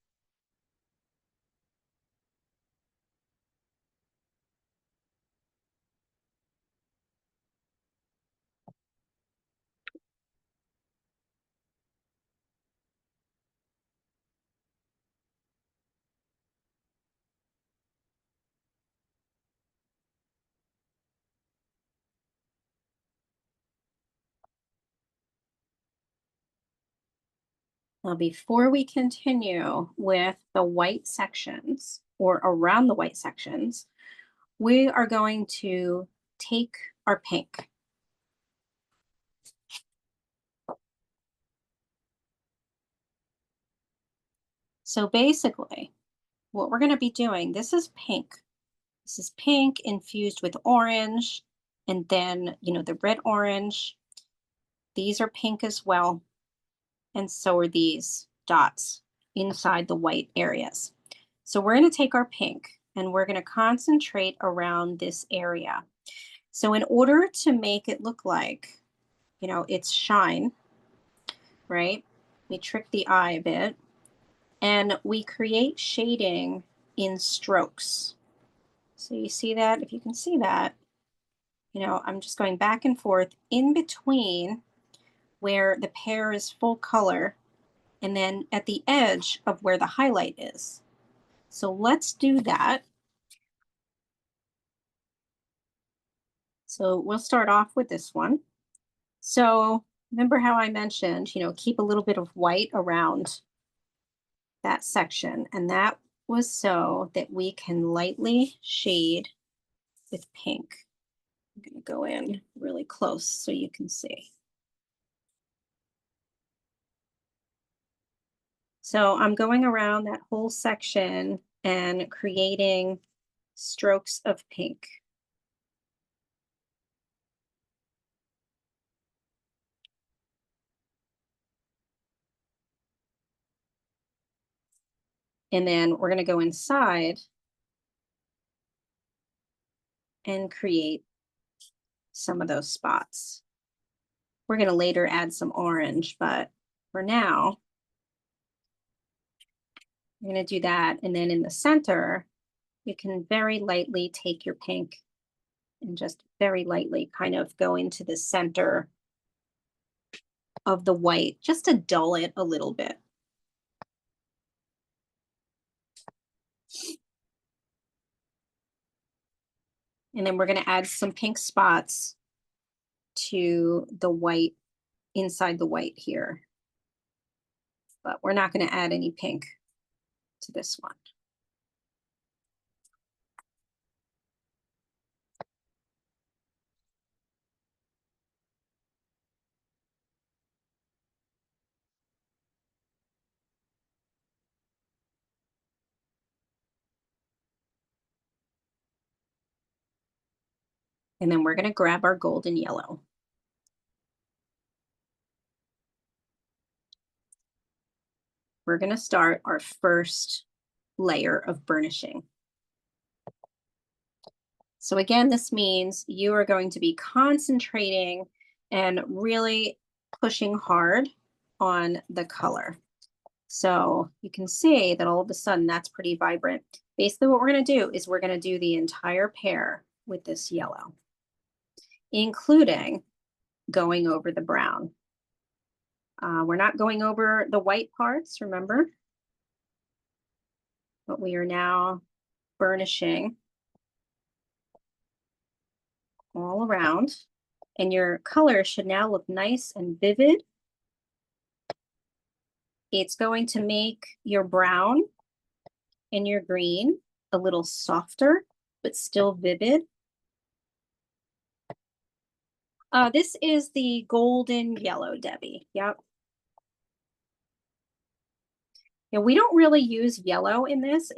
Now, before we continue with the white sections or around the white sections, we are going to take our pink. So basically, what we're going to be doing, this is pink. This is pink infused with orange, and then, the red orange. These are pink as well, and so are these dots inside the white areas. So we're going to take our pink and we're going to concentrate around this area. So in order to make it look like, it's shine, right? We trick the eye a bit and we create shading in strokes. So you see that? If you can see that, I'm just going back and forth in between where the pear is full color and then at the edge of where the highlight is. So let's do that. So we'll start off with this one. So remember how I mentioned, keep a little bit of white around that section. And that was so that we can lightly shade with pink. I'm going to go in really close so you can see. So I'm going around that whole section and creating strokes of pink. And then we're going to go inside and create some of those spots. We're going to later add some orange, but for now, we're going to do that. And then in the center, you can very lightly take your pink and just very lightly kind of go into the center of the white just to dull it a little bit. And then we're going to add some pink spots to the white inside the white here. But we're not going to add any pink to this one. And then we're going to grab our golden yellow. We're going to start our first layer of burnishing. So again, this means you are going to be concentrating and really pushing hard on the color. So you can see that all of a sudden that's pretty vibrant. Basically what we're going to do is we're going to do the entire pear with this yellow, including going over the brown. We're not going over the white parts, remember? But we are now burnishing all around. And your color should now look nice and vivid. It's going to make your brown and your green a little softer, but still vivid. This is the golden yellow, Debbie. Yep. Now, we don't really use yellow in this.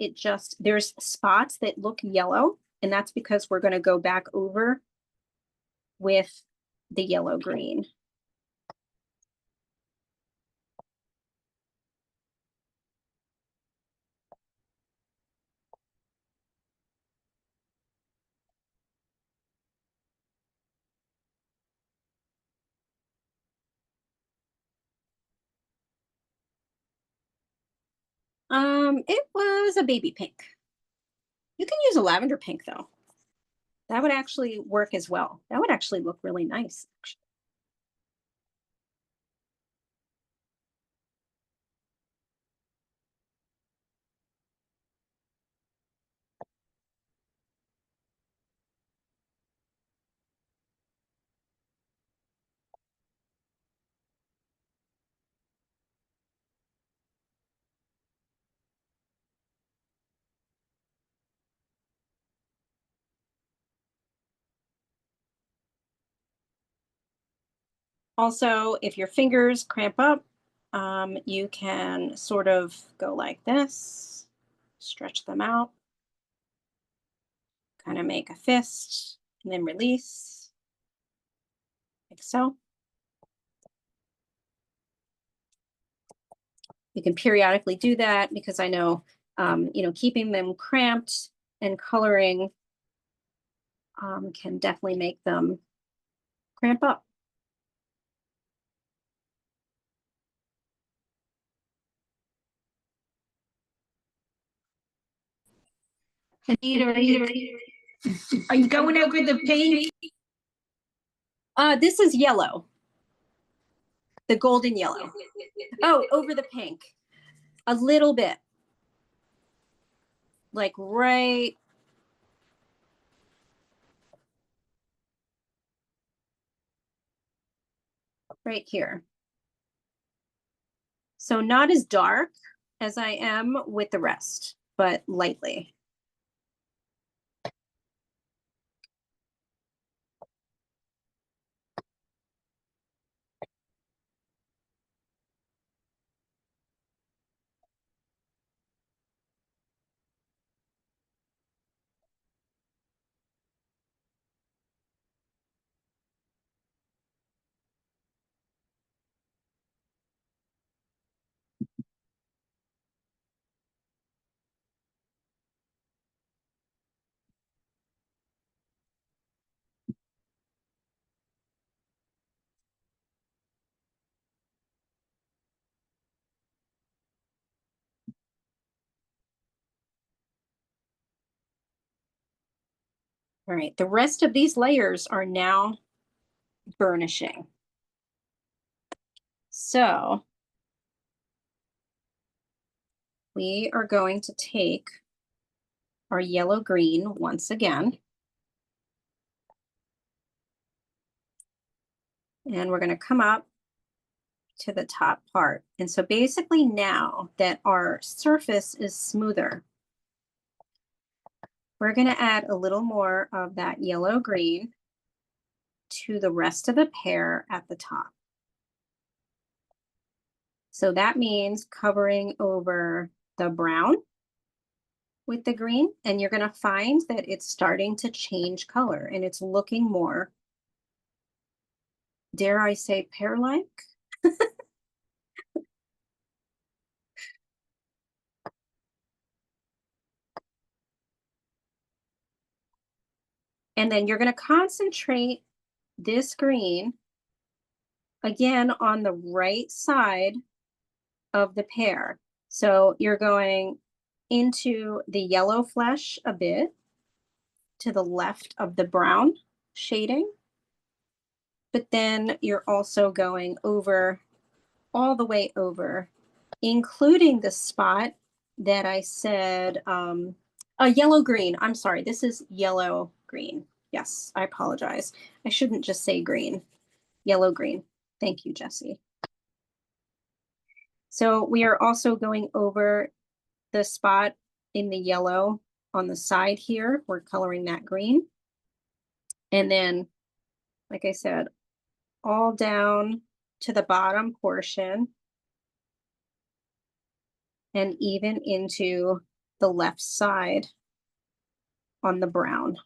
There's spots that look yellow, and that's because we're going to go back over with the yellow green. It was a baby pink. You can use a lavender pink though. That would actually work as well. That would actually look really nice. Also, if your fingers cramp up, you can sort of go like this, stretch them out, kind of make a fist and then release, like so. You can periodically do that because I know, keeping them cramped and coloring can definitely make them cramp up. Anita, are you going over the pink? This is yellow, the golden yellow. Oh, over the pink, a little bit, like right here. So not as dark as I am with the rest, but lightly. All right, the rest of these layers are now burnishing. So we are going to take our yellow green once again. And we're going to come up to the top part. And so basically now that our surface is smoother, we're going to add a little more of that yellow green to the rest of the pear at the top. So that means covering over the brown with the green, and you're going to find that it's starting to change color and it's looking more, dare I say, pear-like. And then you're going to concentrate this green again on the right side of the pear. So you're going into the yellow flesh a bit to the left of the brown shading, but then you're also going over, all the way over, including the spot that I said, a yellow green. I'm sorry, this is yellow green. Yes, I apologize. I shouldn't just say green. Yellow green. Thank you, Jessie. So we are also going over the spot in the yellow on the side here. We're coloring that green. And then, like I said, all down to the bottom portion and even into the left side on the brown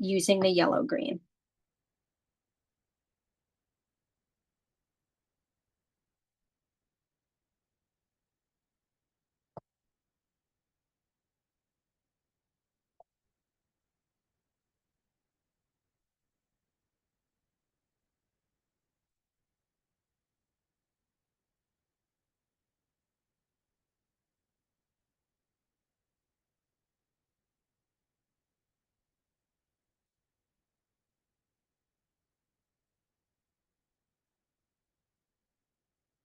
using the yellow green.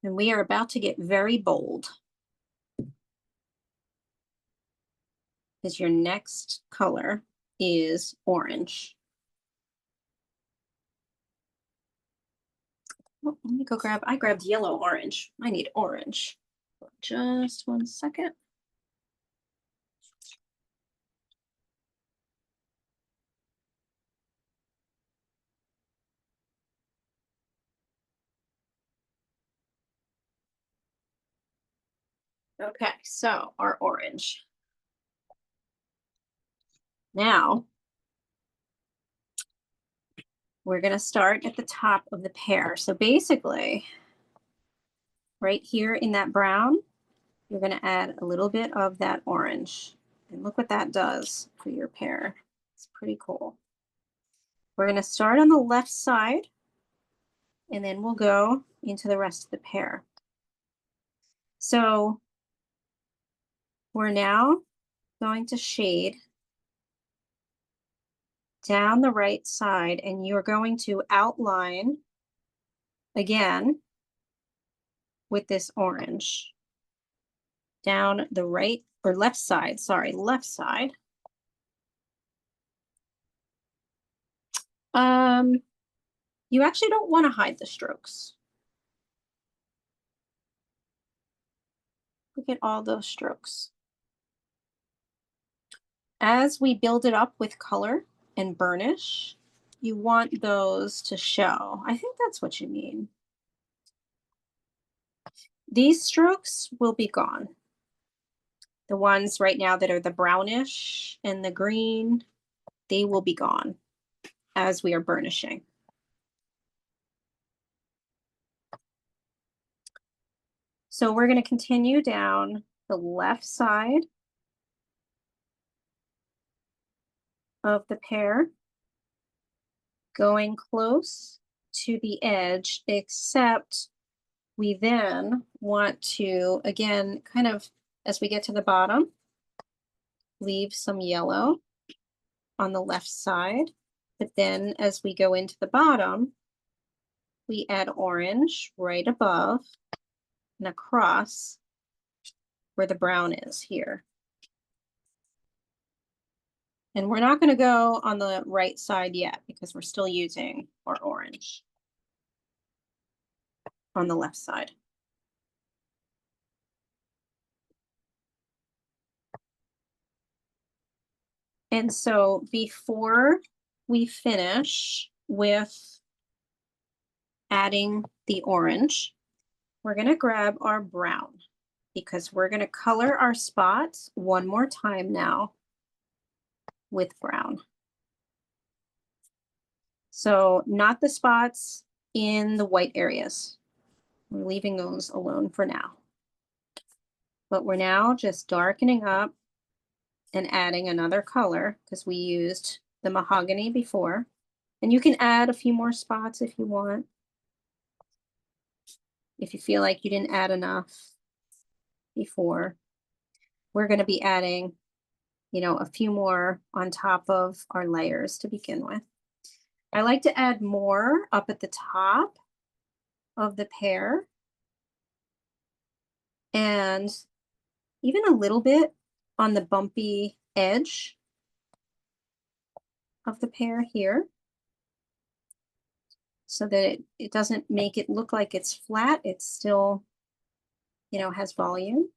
And we are about to get very bold, because your next color is orange. Oh, let me go I grabbed yellow orange. I need orange. Just 1 second. Okay, so our orange. Now, we're going to start at the top of the pear. So basically, right here in that brown, you're going to add a little bit of that orange. And look what that does for your pear. It's pretty cool. We're going to start on the left side, and then we'll go into the rest of the pear. So we're now going to shade down the right side, and you're going to outline again with this orange down the right or left side, sorry, left side. You actually don't want to hide the strokes. Look at all those strokes. As we build it up with color and burnish, you want those to show. I think that's what you mean. These strokes will be gone. The ones right now that are the brownish and the green, they will be gone as we are burnishing. So we're going to continue down the left side of the pear, going close to the edge, except we then want to, again, kind of as we get to the bottom, leave some yellow on the left side. But then as we go into the bottom, we add orange right above and across where the brown is here. And we're not going to go on the right side yet because we're still using our orange on the left side. And so before we finish with adding the orange, we're going to grab our brown because we're going to color our spots one more time now with brown. So not the spots in the white areas. We're leaving those alone for now. But we're now just darkening up and adding another color because we used the mahogany before. And you can add a few more spots if you want. If you feel like you didn't add enough before. We're going to be adding, you know, a few more on top of our layers to begin with. I like to add more up at the top of the pear and even a little bit on the bumpy edge of the pear here so that it doesn't make it look like it's flat. It's still, you know, has volume.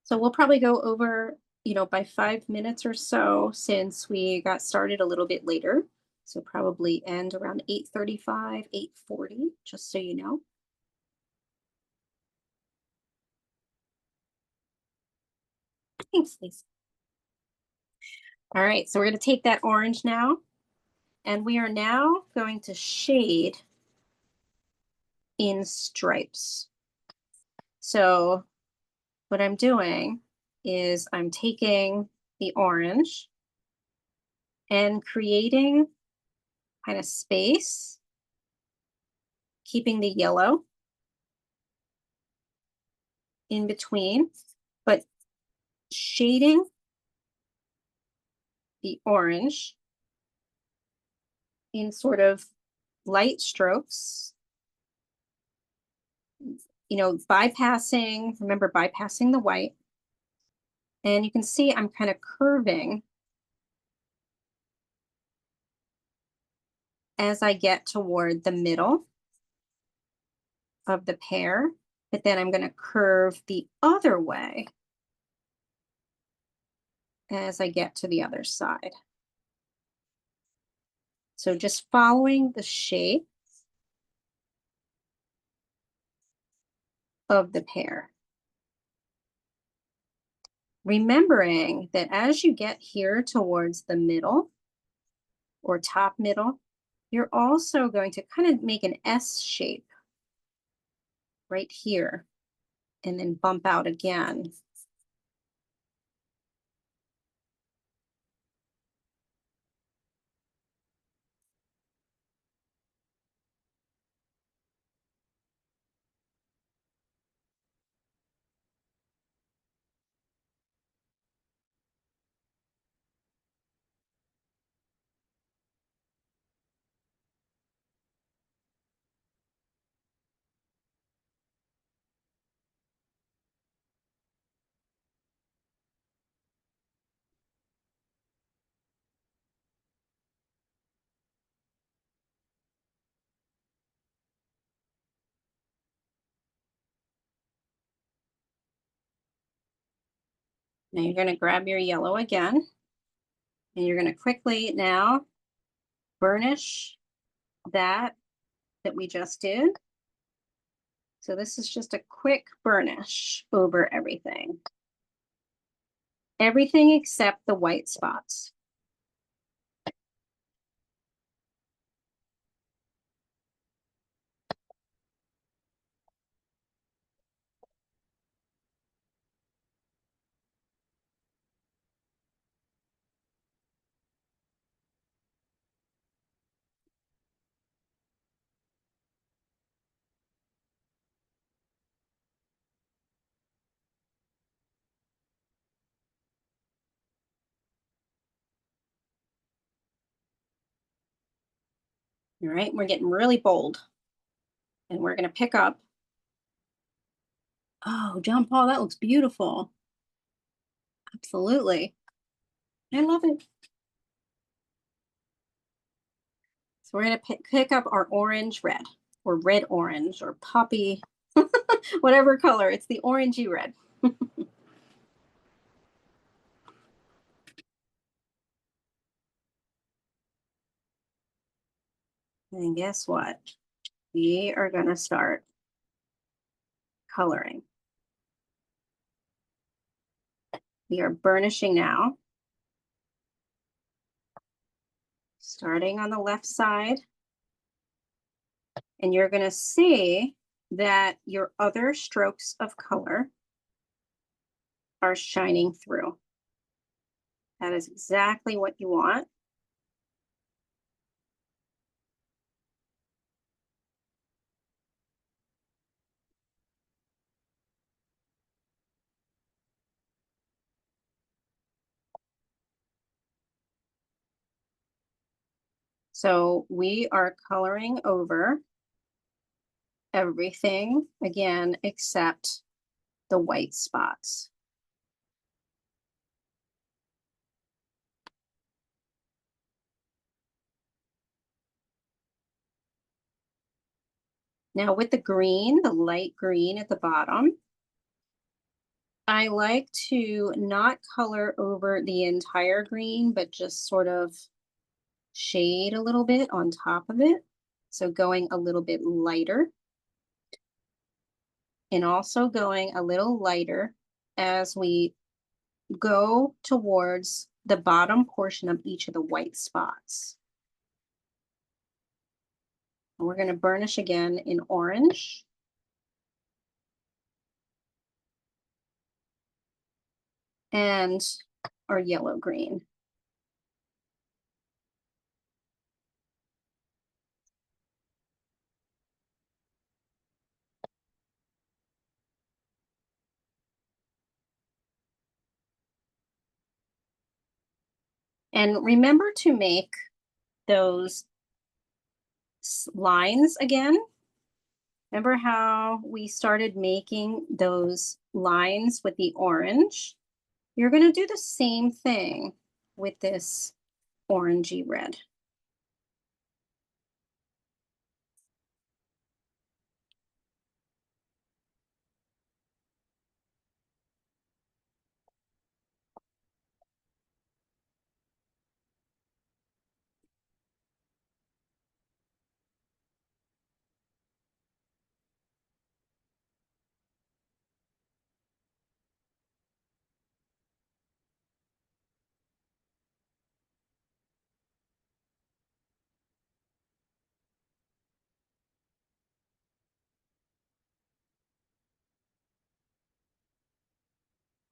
So we'll probably go over, you know, by 5 minutes or so since we got started a little bit later. So probably end around 8:35, 8:40, just so you know. Thanks, Lisa. All right, so we're going to take that orange now, and we are now going to shade in stripes. So what I'm doing is I'm taking the orange and creating kind of space, keeping the yellow in between, but shading the orange in sort of light strokes remember bypassing the white. And you can see I'm kind of curving as I get toward the middle of the pear, but then I'm going to curve the other way as I get to the other side. So just following the shape of the pear. Remembering that as you get here towards the middle or top middle, you're also going to kind of make an S shape right here and then bump out again. Now you're going to grab your yellow again, and you're going to quickly now burnish that we just did. So this is just a quick burnish over everything. Everything except the white spots. All right, we're getting really bold. And we're going to pick up. Oh, John Paul, that looks beautiful. Absolutely. I love it. So we're going to pick up our orange red or red orange or poppy, whatever color. It's the orangey red. And guess what? We are going to start coloring. We are burnishing now. Starting on the left side. And you're going to see that your other strokes of color are shining through. That is exactly what you want. So we are coloring over everything again, except the white spots. Now with the green, the light green at the bottom, I like to not color over the entire green, but just sort of shade a little bit on top of it. So going a little bit lighter. And also going a little lighter as we go towards the bottom portion of each of the white spots. And we're going to burnish again in orange. And our yellow green. And remember to make those lines again Remember how we started making those lines with the orange? You're going to do the same thing with this orangey red.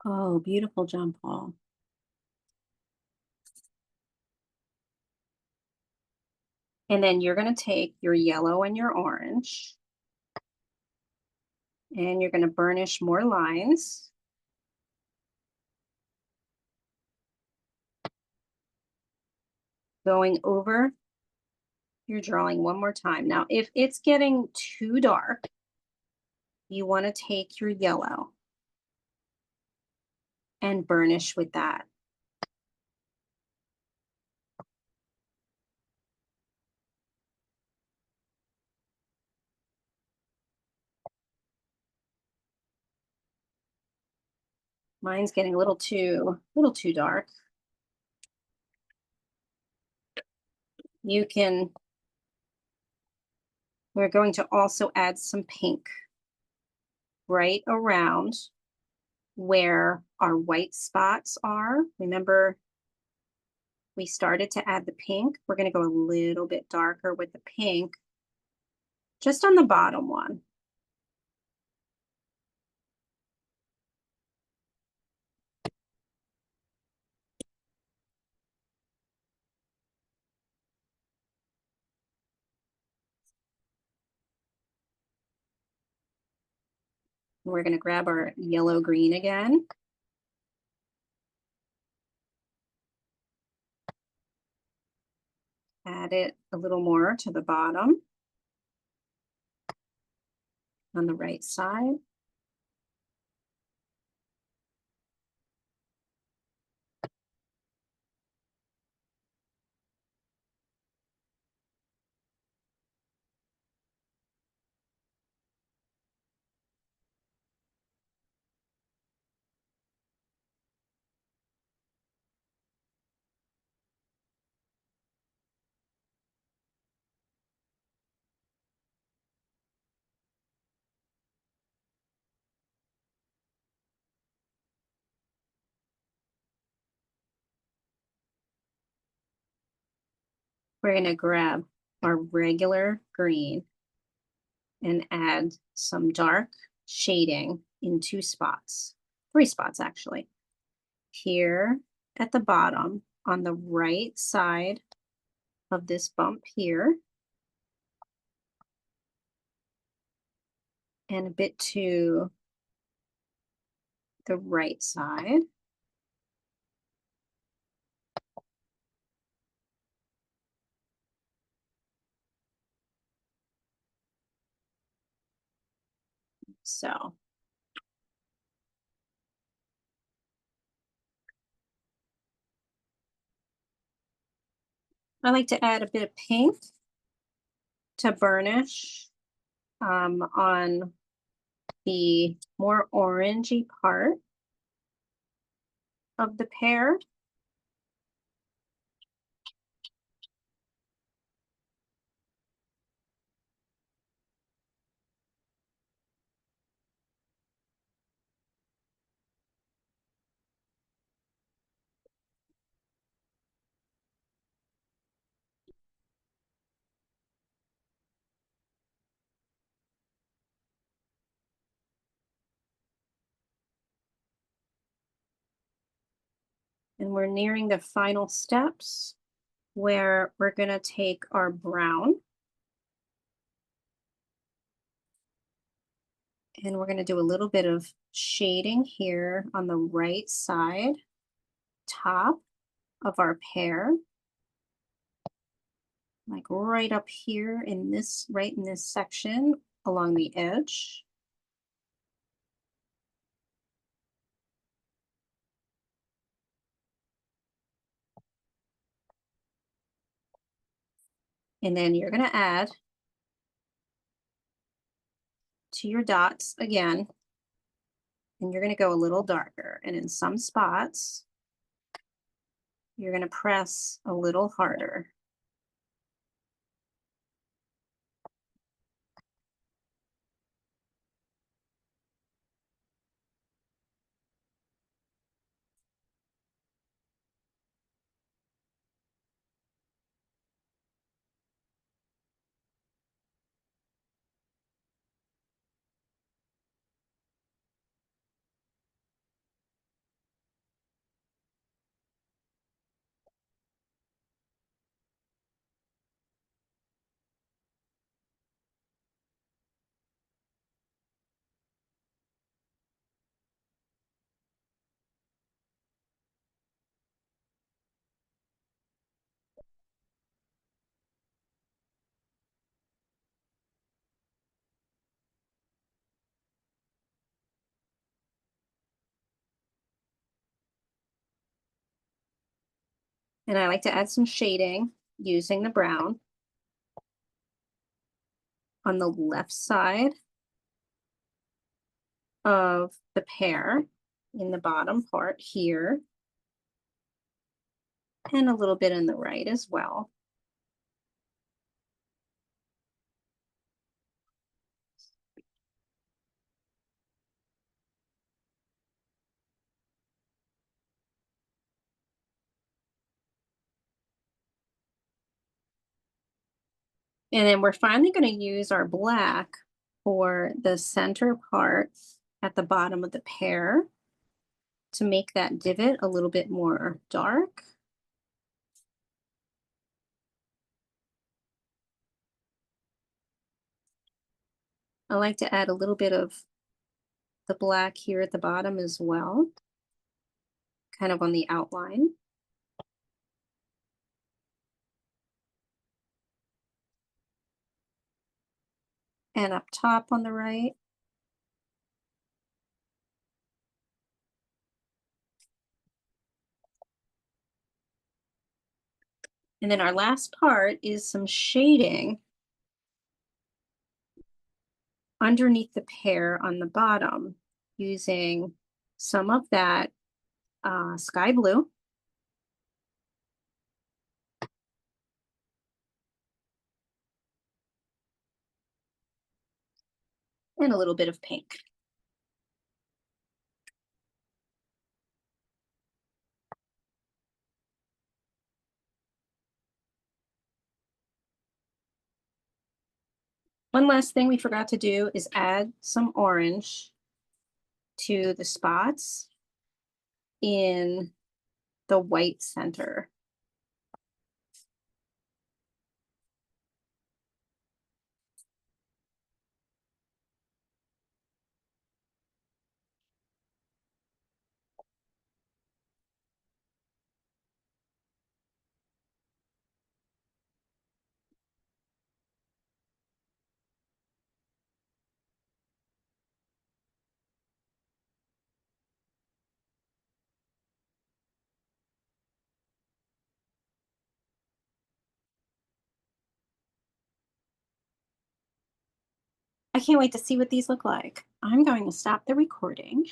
Oh, beautiful, John Paul. And then you're going to take your yellow and your orange, and you're going to burnish more lines. Going over your drawing one more time. Now, if it's getting too dark, you want to take your yellow and burnish with that. Mine's getting a little too dark. You can, we're going to also add some pink right around where our white spots are. Remember, we started to add the pink. We're going to go a little bit darker with the pink just on the bottom one. We're going to grab our yellow green again. Add it a little more to the bottom on the right side. We're going to grab our regular green and add some dark shading in 2 spots, 3 spots actually. Here at the bottom on the right side of this bump here, and a bit to the right side. So I like to add a bit of pink to burnish on the more orangey part of the pear. And we're nearing the final steps where we're going to take our brown and we're going to do a little bit of shading here on the right side top of our pear, like right up here in this, right in this section along the edge. And then you're going to add to your dots again, and you're going to go a little darker. And in some spots, you're going to press a little harder. And I like to add some shading using the brown on the left side of the pear in the bottom part here, and a little bit in the right as well. And then we're finally going to use our black for the center part at the bottom of the pear to make that divot a little bit more dark. I like to add a little bit of the black here at the bottom as well, kind of on the outline. And up top on the right. And then our last part is some shading underneath the pear on the bottom using some of that sky blue and a little bit of pink. One last thing we forgot to do is add some orange to the spots in the white center. I can't wait to see what these look like. I'm going to stop the recording.